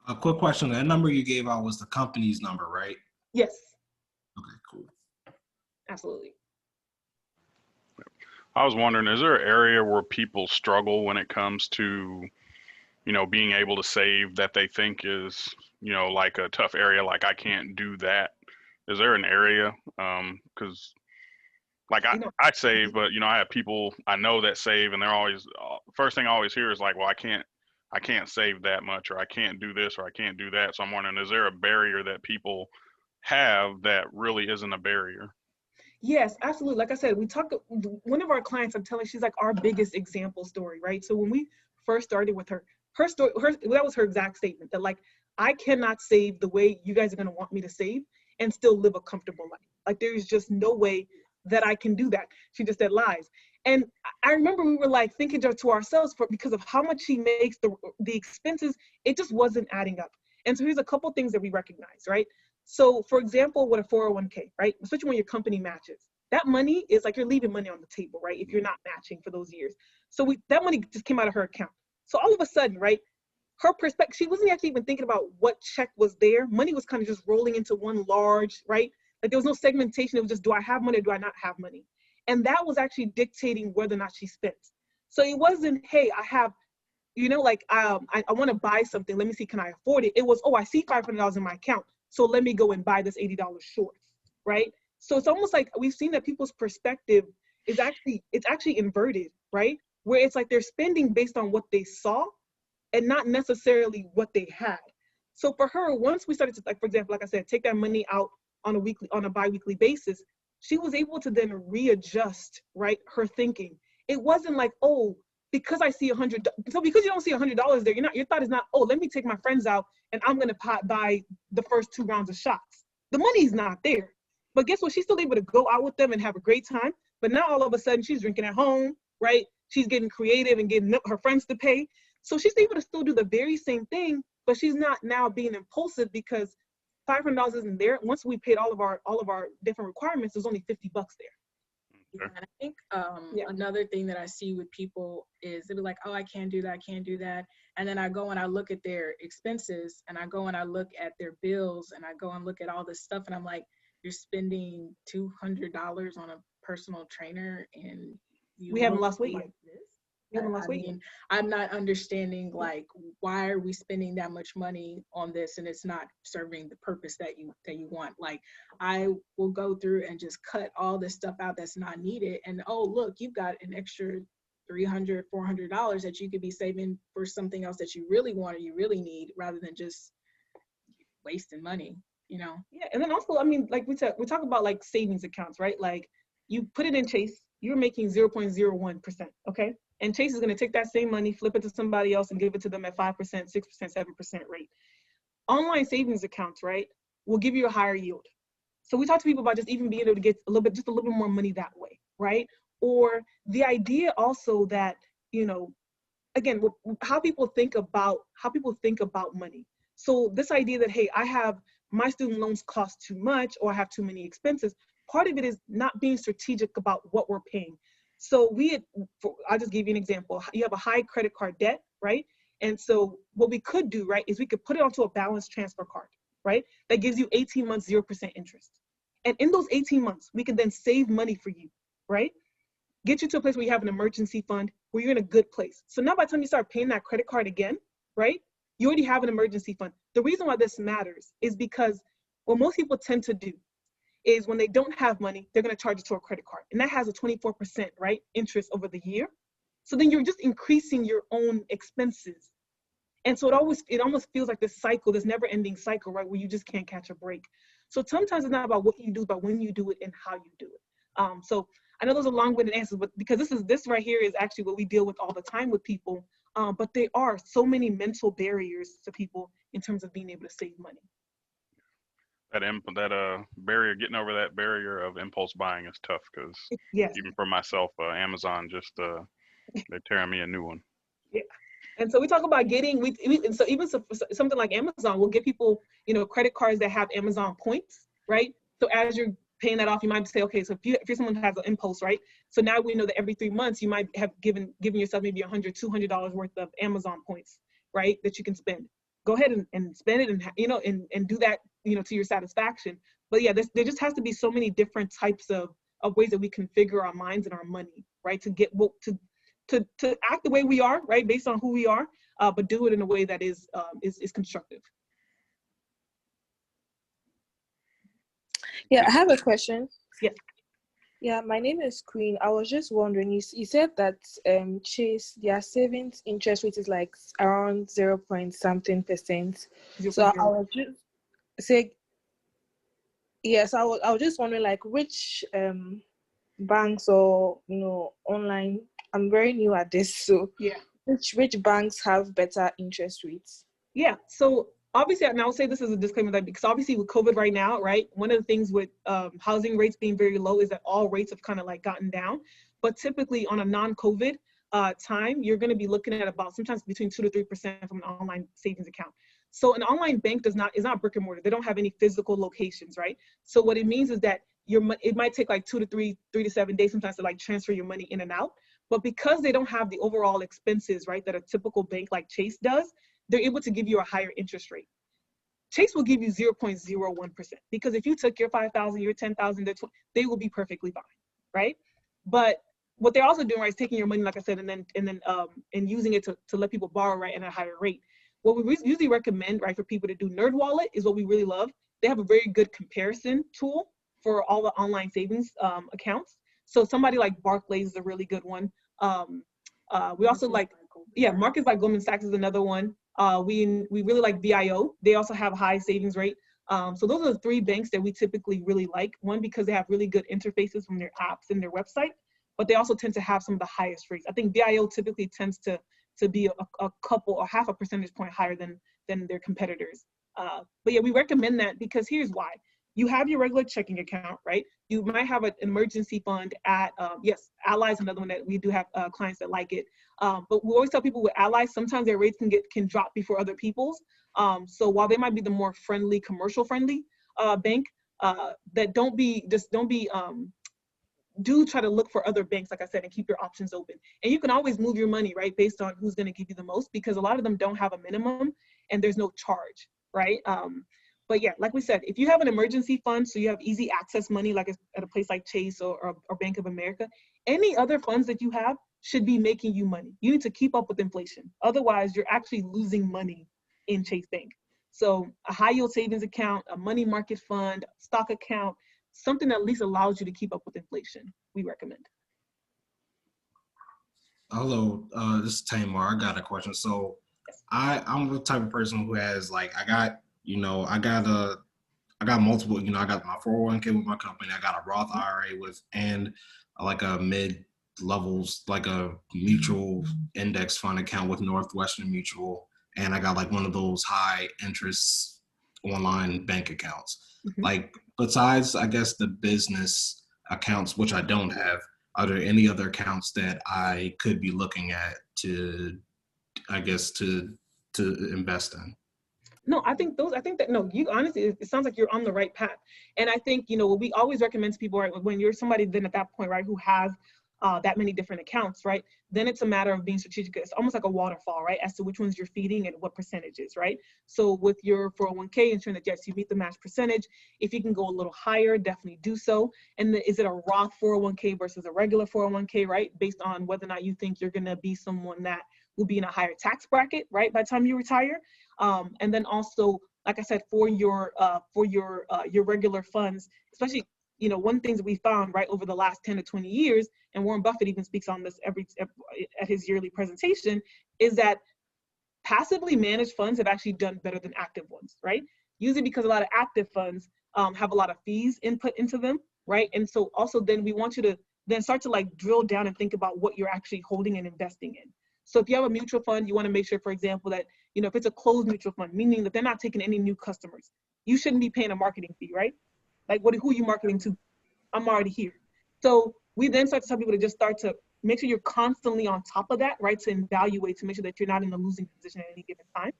A quick question. That number you gave out was the company's number, right? Yes. Okay, cool. Absolutely. I was wondering, is there an area where people struggle when it comes to, you know, being able to save that they think is, you know, like a tough area, like I can't do that? Is there an area? Because like I save, but you know, I have people I know that save, and they're always first thing I always hear is like, well, I can't save that much, or I can't do this, or I can't do that. So I'm wondering, is there a barrier that people have that really isn't a barrier? Yes, absolutely. Like I said, one of our clients, I'm telling, she's like our biggest example story, right? So when we first started with her story, that was her exact statement, that like, I cannot save the way you guys are going to want me to save and still live a comfortable life. Like, there's just no way that I can do that. She just said lies. And I remember we were like thinking to ourselves, because of how much she makes, the expenses, it just wasn't adding up. And so here's a couple things that we recognize, right? So for example, with a 401k, right? Especially when your company matches, that money is like, you're leaving money on the table, right? If you're not matching for those years. So that money just came out of her account. So all of a sudden, right? Her perspective, she wasn't actually even thinking about what check was there. Money was kind of just rolling into one large, right? Like, there was no segmentation. It was just, do I have money or do I not have money? And that was actually dictating whether or not she spent. So it wasn't, hey, I have, you know, like, I want to buy something. Let me see, can I afford it? It was, oh, I see $500 in my account, so let me go and buy this $80 short, right? So it's almost like we've seen that people's perspective is actually inverted, right? Where it's like they're spending based on what they saw and not necessarily what they had. So for her, once we started to, like, for example, like I said, take that money out on a bi-weekly basis, she was able to then readjust, right, her thinking. It wasn't like, oh, because I see $100, so because you don't see $100 there, your thought is not, oh, let me take my friends out and I'm gonna buy the first 2 rounds of shots. The money's not there. But guess what? She's still able to go out with them and have a great time. But now all of a sudden she's drinking at home, right? She's getting creative and getting her friends to pay. So she's able to still do the very same thing, but she's not now being impulsive because $500 isn't there. Once we paid all of our different requirements, there's only $50 there. Yeah, and I think another thing that I see with people is they'll be like, oh, I can't do that, I can't do that. And then I go and I look at their expenses, and I go and I look at their bills, and I go and look at all this stuff, and I'm like, you're spending $200 on a personal trainer, and we haven't lost weight yet. I'm not understanding, like, why are we spending that much money on this and it's not serving the purpose that you want? Like, I will go through and just cut all this stuff out that's not needed, and oh, look, you've got an extra $300, $400 that you could be saving for something else that you really want or you really need, rather than just wasting money, you know? Yeah, and then also, I mean, like we talk about like savings accounts, right? Like, you put it in Chase, you're making 0.01%, okay? And Chase is going to take that same money, flip it to somebody else, and give it to them at 5%, 6%, 7% rate. Online savings accounts, right, will give you a higher yield. So we talk to people about just even being able to get just a little bit more money that way, right? Or the idea also that, you know, again, how people think about money. So this idea that, hey, I have my student loans cost too much, or I have too many expenses. Part of it is not being strategic about what we're paying. So I'll just give you an example. You have a high credit card debt, right? And so what we could do, right, is we could put it onto a balance transfer card, right? That gives you 18 months, 0% interest. And in those 18 months, we can then save money for you, right? Get you to a place where you have an emergency fund, where you're in a good place. So now by the time you start paying that credit card again, right, you already have an emergency fund. The reason why this matters is because what most people tend to do is when they don't have money, they're going to charge it to a credit card. And that has a 24%, right, interest over the year. So then you're just increasing your own expenses. And so it almost feels like this cycle, this never ending cycle, right, where you just can't catch a break. So sometimes it's not about what you do, but when you do it and how you do it. So I know those are long-winded answers, but because this right here is actually what we deal with all the time with people. But there are so many mental barriers to people in terms of being able to save money. That barrier, getting over that barrier of impulse buying is tough, because yes. Even for myself, Amazon just they're tearing me a new one. Yeah, and so we talk about getting and so even something like Amazon will give people, you know, credit cards that have Amazon points, right? So as you're paying that off, you might say, okay, so if you're someone who has an impulse, right? So now we know that every 3 months you might have given yourself maybe $100, $200 worth of Amazon points, right? That you can spend. Go ahead and spend it, and and do that, to your satisfaction. But yeah, there just has to be so many different types of ways that we configure our minds and our money, right? To get to act the way we are, right, based on who we are, but do it in a way that is constructive. Yeah, I have a question. Yes. Yeah, my name is Queen. I was just wondering, you said that Chase, their savings interest rate is like around 0 point something %. So I was just saying, yes, I was just wondering, like, which banks or online. I'm very new at this, so yeah, which banks have better interest rates? Yeah, so obviously, and I'll say this as a disclaimer, that because obviously with COVID right now, right, one of the things with housing rates being very low is that all rates have kind of like gotten down. But typically on a non-COVID time, you're going to be looking at about sometimes between 2 to 3% from an online savings account. So an online bank is not brick and mortar. They don't have any physical locations, right? So what it means is that it might take like 3 to 7 days sometimes to like transfer your money in and out. But because they don't have the overall expenses, right, that a typical bank like Chase does, they're able to give you a higher interest rate. Chase will give you 0.01%, because if you took your 5,000, your 10,000, they will be perfectly fine, right? But what they're also doing, right, is taking your money, like I said, and using it to let people borrow, right, at a higher rate. What we usually recommend, right, for people to do, NerdWallet is what we really love. They have a very good comparison tool for all the online savings accounts. So somebody like Barclays is a really good one. We also like, markets like Goldman Sachs is another one. We really like VIO. They also have high savings rate. So those are the 3 banks that we typically really like. One, because they have really good interfaces from their apps and their website, but they also tend to have some of the highest rates. I think VIO typically tends to be a couple or half a percentage point higher than their competitors. But yeah, we recommend that because here's why. You have your regular checking account, right? You might have an emergency fund at, yes, Ally is another one that we do have clients that like it. But we always tell people with Ally, sometimes their rates can drop before other people's. So while they might be the more friendly, commercial friendly bank, do try to look for other banks, like I said, and keep your options open. And you can always move your money, right, based on who's going to give you the most, because a lot of them don't have a minimum and there's no charge, right? But yeah, like we said, if you have an emergency fund, so you have easy access money, like at a place like Chase or Bank of America, any other funds that you have should be making you money. You need to keep up with inflation. Otherwise, you're actually losing money in Chase Bank. So a high yield savings account, a money market fund, stock account, something that at least allows you to keep up with inflation, we recommend. Hello, this is Tamar. I got a question. So I'm the type of person who has like, I got multiple, I got my 401k with my company. I got a Roth IRA with, and like a mid levels, like a mutual index fund account with Northwestern Mutual. And I got like one of those high interest online bank accounts. Mm-hmm. Like besides, I guess, the business accounts, which I don't have, are there any other accounts that I could be looking at to invest in? No, you honestly, it sounds like you're on the right path. And I think, what we always recommend to people, right, when you're somebody then at that point, right, who has that many different accounts, right, then it's a matter of being strategic. It's almost like a waterfall, right, as to which ones you're feeding and what percentages, right? So with your 401k, ensuring that, yes, you meet the match percentage. If you can go a little higher, definitely do so. And is it a Roth 401k versus a regular 401k, right, based on whether or not you think you're going to be someone that will be in a higher tax bracket, right, by the time you retire. And then also, like I said, for your regular funds, especially, one thing that we found, right, over the last 10 to 20 years, and Warren Buffett even speaks on this at his yearly presentation, is that passively managed funds have actually done better than active ones, right? Usually because a lot of active funds have a lot of fees input into them, right? And so also then we want you to then start to like drill down and think about what you're actually holding and investing in. So if you have a mutual fund, you want to make sure, for example, that, if it's a closed mutual fund, meaning that they're not taking any new customers, you shouldn't be paying a marketing fee, right? Like, who are you marketing to? I'm already here. So we then start to tell people to just start to make sure you're constantly on top of that, right? To evaluate, to make sure that you're not in a losing position at any given time.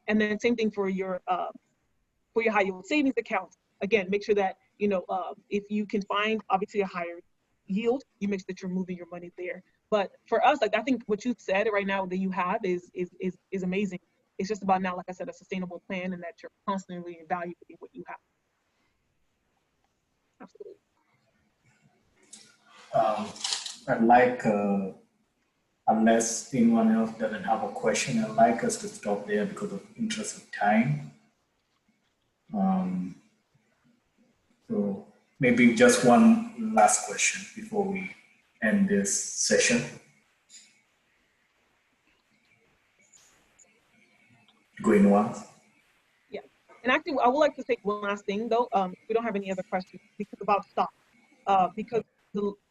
And then same thing for your high yield savings accounts. again, make sure that, if you can find obviously a higher yield, you make sure that you're moving your money there. But for us, like, I think what you said right now that you have is amazing. It's just about now, like I said, a sustainable plan, and that you're constantly evaluating what you have. Absolutely. I'd like, unless anyone else doesn't have a question, I'd like us to stop there because of interest of time. So maybe just one last question before we end this session. Going once. Yeah, and actually, I would like to say one last thing though. If we don't have any other questions, because about stock. Because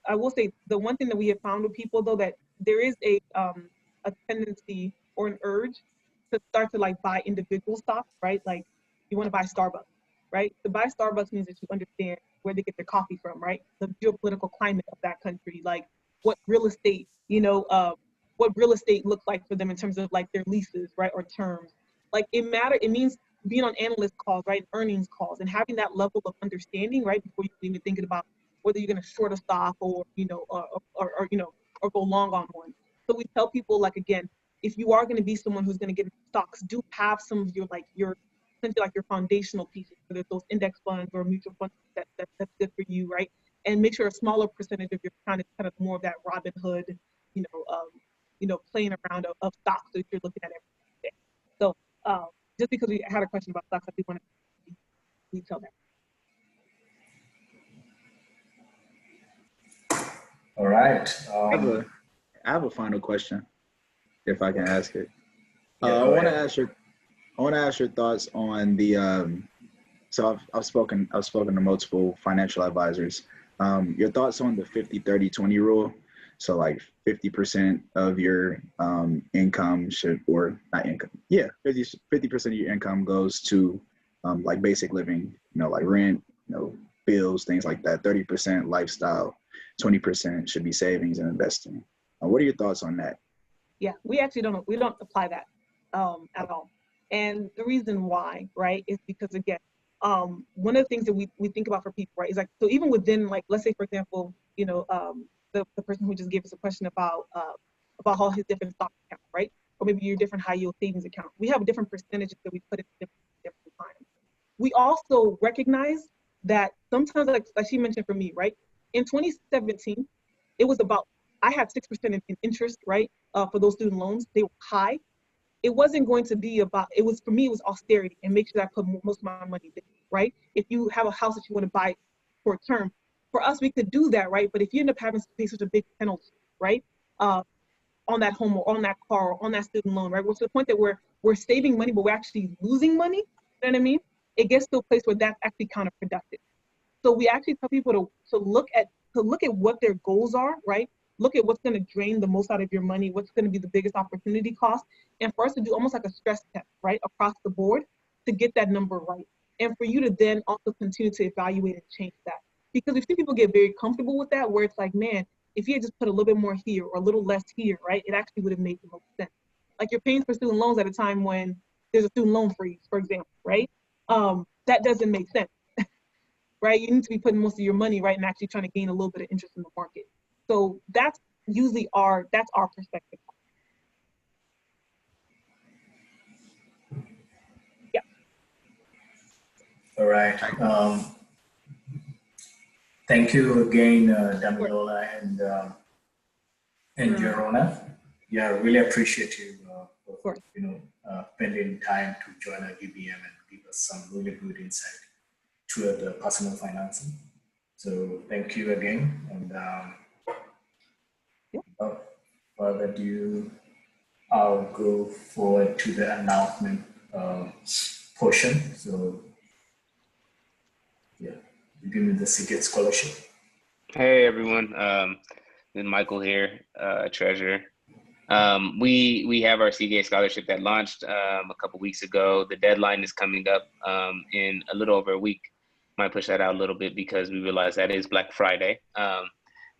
I will say the one thing that we have found with people though, that there is a tendency or an urge to start to like buy individual stocks, right? Like you want to buy Starbucks, right? To buy Starbucks means that you understand where they get their coffee from, right? The geopolitical climate of that country, like what real estate, what real estate looks like for them in terms of like their leases, right, or terms. Like it means being on analyst calls, right, earnings calls, and having that level of understanding, right, before you even thinking about whether you're going to short a stock or or go long on one. So we tell people, like, again, if you are going to be someone who's going to get into stocks, do have some of your essentially like your foundational pieces, whether it's those index funds or mutual funds that's good for you, right? And make sure a smaller percentage of your account is kind of more of that Robin Hood, playing around of stocks that you're looking at every day. So just because we had a question about stocks, I do want to detail that. All right. I have a final question, if I can ask it. Yeah, I want to ask your thoughts on the. So I've spoken to multiple financial advisors. Your thoughts on the 50-30-20 rule. So like 50% of your income or not income. Yeah, 50% of your income goes to like basic living, like rent, bills, things like that. 30% lifestyle, 20% should be savings and investing. What are your thoughts on that? Yeah, we actually don't apply that at all. And the reason why, right, is because again, one of the things that we think about for people, right, is like, so even within, like, let's say for example, the person who just gave us a question about all his different stock accounts, right? Or maybe your different high yield savings account. We have different percentages that we put in different times. We also recognize that sometimes, like she mentioned for me, right? In 2017, it was about, I had 6% in interest, right? For those student loans, they were high. It wasn't going to be about, for me, it was austerity and make sure that I put most of my money there, right? If you have a house that you want to buy for a term, for us, we could do that, right? But if you end up having to pay such a big penalty, right? On that home or on that car or on that student loan, right? We're to the point that we're saving money, but we're actually losing money. You know what I mean? It gets to a place where that's actually counterproductive. So we actually tell people to look at what their goals are, right? Look at what's going to drain the most out of your money, what's going to be the biggest opportunity cost, and for us to do almost like a stress test, right, across the board to get that number right. And for you to then also continue to evaluate and change that. Because we've seen people get very comfortable with that, where it's like, man, if you had just put a little bit more here or a little less here, right, it actually would have made the most sense. Like you're paying for student loans at a time when there's a student loan freeze, for example, right? That doesn't make sense, right? You need to be putting most of your money, right, and actually trying to gain a little bit of interest in the market. So that's usually our perspective. Yeah. All right. Thank you again, Damilola and Jerona. Yeah, I really appreciate you for spending time to join our GBM and give us some really good insight to the personal financing. So thank you again, and without further ado, I'll go forward to the announcement portion. So yeah, you give me the Seagate Scholarship. Hey everyone, then Michael here, treasurer. We have our Seagate Scholarship that launched a couple weeks ago. The deadline is coming up in a little over a week. Might push that out a little bit because we realize that is Black Friday.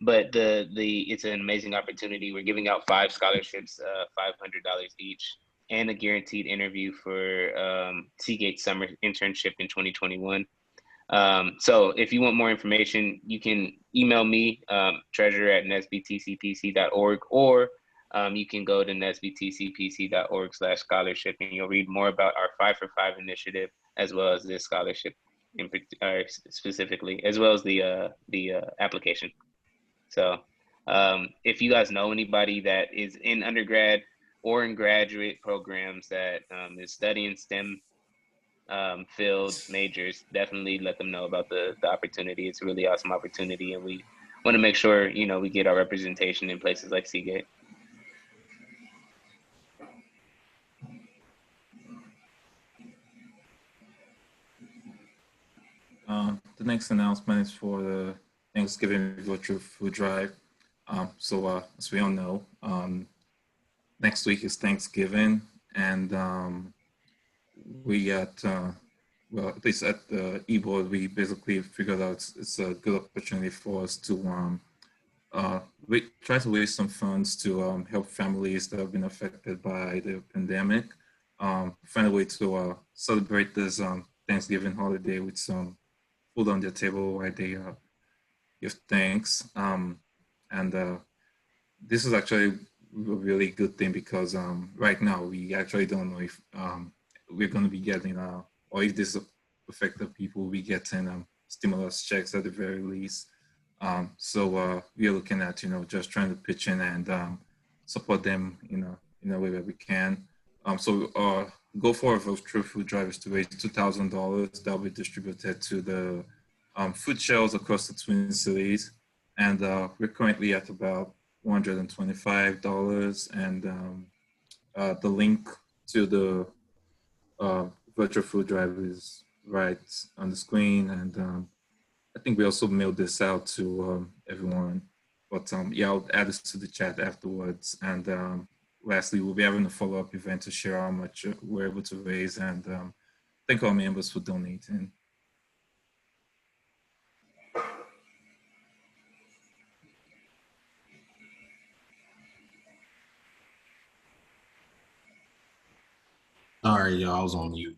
But it's an amazing opportunity. We're giving out 5 scholarships, $500 each, and a guaranteed interview for Seagate Summer Internship in 2021. So if you want more information, you can email me, treasurer@nsbtcpc.org, or you can go to nsbtcpc.org/scholarship, and you'll read more about our 5 for 5 initiative, as well as this scholarship specifically, as well as the application. So if you guys know anybody that is in undergrad or in graduate programs that is studying STEM field majors, definitely let them know about the opportunity. It's a really awesome opportunity, and we want to make sure, you know, we get our representation in places like Seagate. The next announcement is for the Thanksgiving virtual food drive. So as we all know, next week is Thanksgiving, and we got, well, at least at the e-board, we basically figured out it's a good opportunity for us to try to raise some funds to help families that have been affected by the pandemic, find a way to celebrate this Thanksgiving holiday with some food on their table while they give thanks. And this is actually a really good thing because right now we actually don't know if we're going to be getting, or if this affected people, we getting stimulus checks at the very least. So we are looking at, you know, just trying to pitch in and support them in a way that we can. So goal for our virtual food drive is to raise $2,000 that will be distributed to the food shelves across the Twin Cities. And we're currently at about $125, and the link to the virtual food drive is right on the screen. And I think we also mailed this out to everyone, but yeah, I'll add this to the chat afterwards. And lastly, we'll be having a follow-up event to share how much we're able to raise, and thank our members for donating. All right, y'all, I was on mute.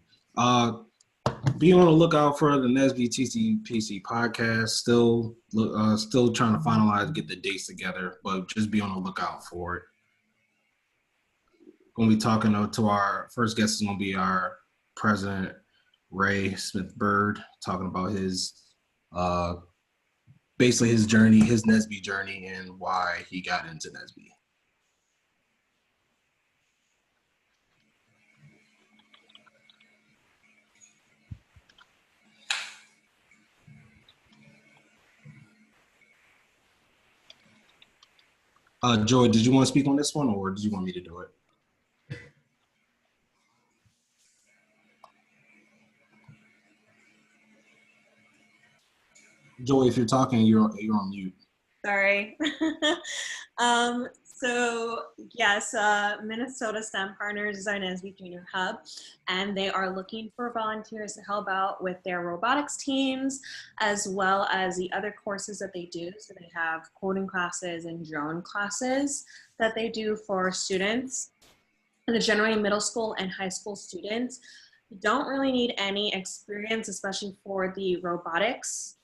Be on the lookout for the NSBE TCPC podcast. Still trying to finalize, get the dates together, but just be on the lookout for it. Going to be talking to our first guest is going to be our president, Ray Smith-Bird, talking about his basically his journey, his NSBE journey, and why he got into NSBE. Joy, did you want to speak on this one, or did you want me to do it? Joy, if you're talking, you're on mute. Sorry. So yes, Minnesota STEM Partners is our NSBE Junior Hub, and they are looking for volunteers to help out with their robotics teams, as well as the other courses that they do. So they have coding classes and drone classes that they do for students, and generally middle school and high school students. You don't really need any experience, especially for the robotics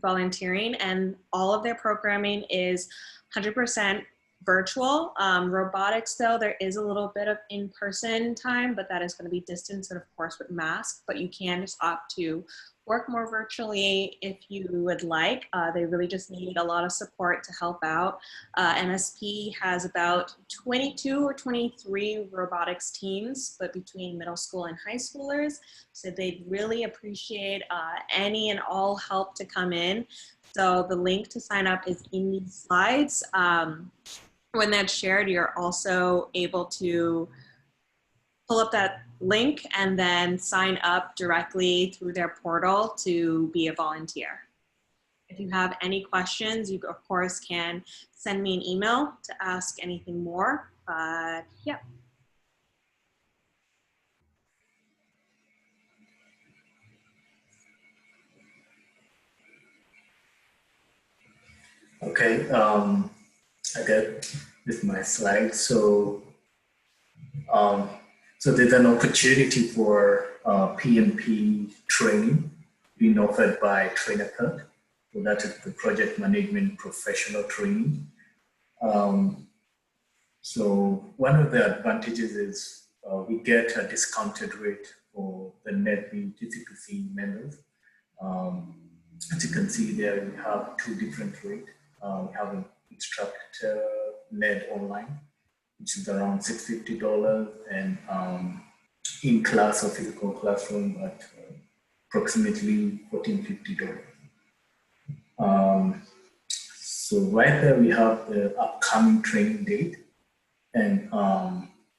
volunteering, and all of their programming is 100% virtual. Robotics, though, there is a little bit of in-person time, but that is going to be distance and, of course, with masks. But you can just opt to work more virtually if you would like. They really just need a lot of support to help out. NSP has about 22 or 23 robotics teams, but between middle school and high schoolers. So they'd really appreciate any and all help to come in. So the link to sign up is in these slides. When that's shared, you're also able to pull up that link and then sign up directly through their portal to be a volunteer. If you have any questions, you of course can send me an email to ask anything more, but yeah. Okay, I get with my slides. So there's an opportunity for Pmp training being offered by TrainerCut. So that is the project management professional training. So one of the advantages is we get a discounted rate for the NSBE TCPC members. As you can see there, we have two different rates. We have an instructor-led online, which is around $650, and in-class or physical classroom at approximately $1,450. So right there we have the upcoming training date, and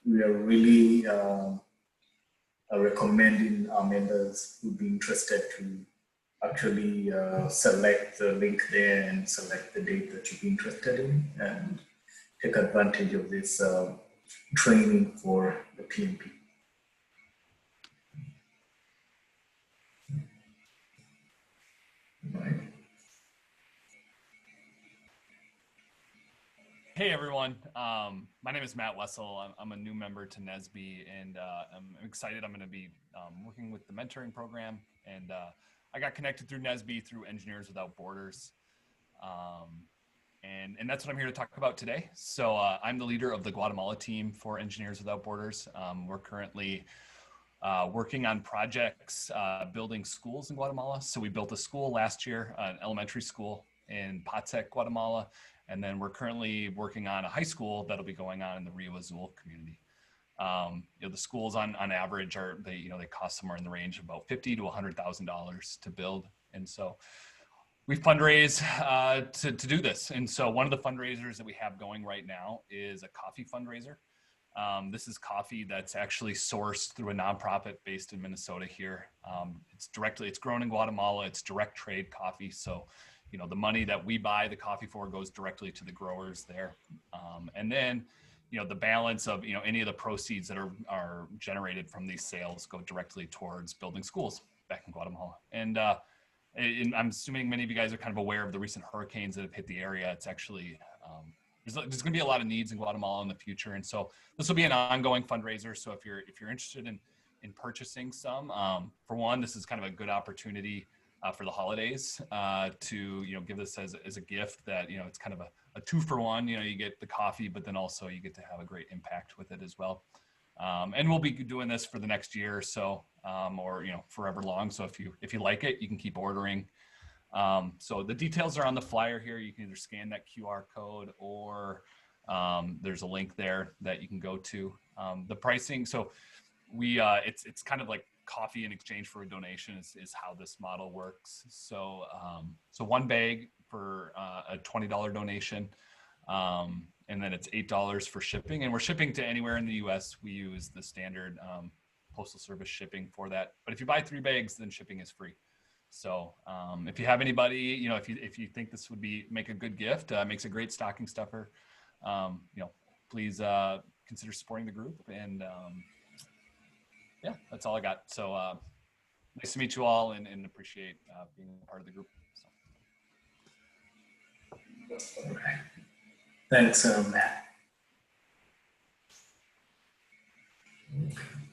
we are really recommending our members who'd be interested to actually select the link there and select the date that you'd be interested in and take advantage of this training for the PMP. Right. Hey everyone, my name is Matt Wessel. I'm a new member to NSBE, and I'm excited. I'm going to be working with the mentoring program, and I got connected through NSBE through Engineers Without Borders, and that's what I'm here to talk about today. So I'm the leader of the Guatemala team for Engineers Without Borders. We're currently working on projects building schools in Guatemala. So we built a school last year, an elementary school in Patsec, Guatemala. And then we're currently working on a high school that'll be going on in the Rio Azul community. The schools on average they cost somewhere in the range of about $50,000 to $100,000 to build. And so we fundraise to do this. And so one of the fundraisers that we have going right now is a coffee fundraiser. This is coffee that's actually sourced through a nonprofit based in Minnesota here. It's grown in Guatemala. It's direct trade coffee. So the money that we buy the coffee for goes directly to the growers there. And then, the balance of, any of the proceeds that are generated from these sales go directly towards building schools back in Guatemala. And I'm assuming many of you guys are kind of aware of the recent hurricanes that have hit the area. It's actually, there's going to be a lot of needs in Guatemala in the future. And so this will be an ongoing fundraiser. So if you're interested in purchasing some, for one, this is kind of a good opportunity for the holidays to give this as a gift that it's kind of a 2-for-1. You get the coffee, but then also you get to have a great impact with it as well. And we'll be doing this for the next year or so, or forever long. So if you like it, you can keep ordering. So the details are on the flyer here. You can either scan that QR code or there's a link there that you can go to. The pricing, so it's kind of like coffee in exchange for a donation is how this model works. So one bag for a $20 donation, and then it's $8 for shipping, and we're shipping to anywhere in the US. We use the standard postal service shipping for that, but if you buy 3 bags, then shipping is free. So if you have anybody, if you think this would make a good gift, makes a great stocking stuffer, please consider supporting the group. And yeah, that's all I got. So nice to meet you all, and appreciate being a part of the group. So. All right. Thanks, Matt.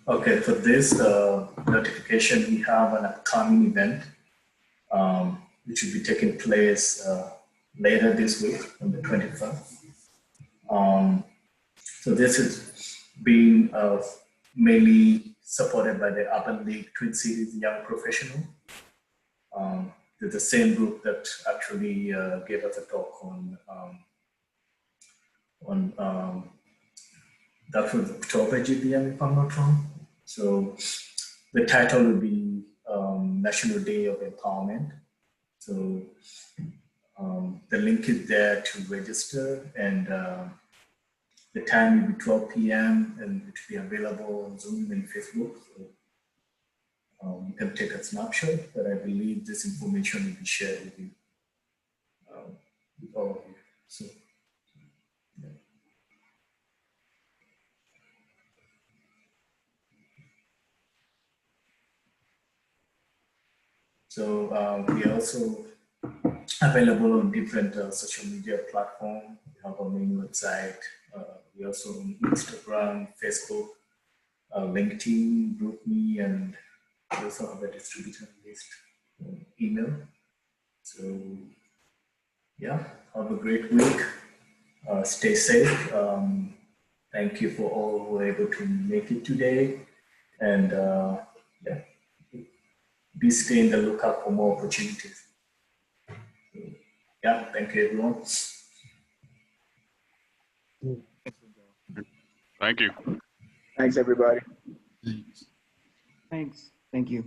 Okay, for this notification, we have an upcoming event which will be taking place later this week on the 21st. So this is being mainly supported by the Urban League Twin Cities Young Professional. They're the same group that actually gave us a talk on that was October GBM, if I'm not wrong. So the title will be National Day of Empowerment. So the link is there to register, and the time will be 12 p.m. and it will be available on Zoom and Facebook. So you can take a snapshot, but I believe this information will be shared with you, with all of you. So, yeah. So we are also available on different social media platforms. We have our main website. We also on Instagram, Facebook, LinkedIn, GroupMe, and we also have a distributor list. email. So yeah, have a great week. Stay safe. Thank you for all who were able to make it today. And yeah, be stay in the lookout for more opportunities. Yeah, thank you everyone. Thank you. Thanks, everybody. Thanks. Thank you.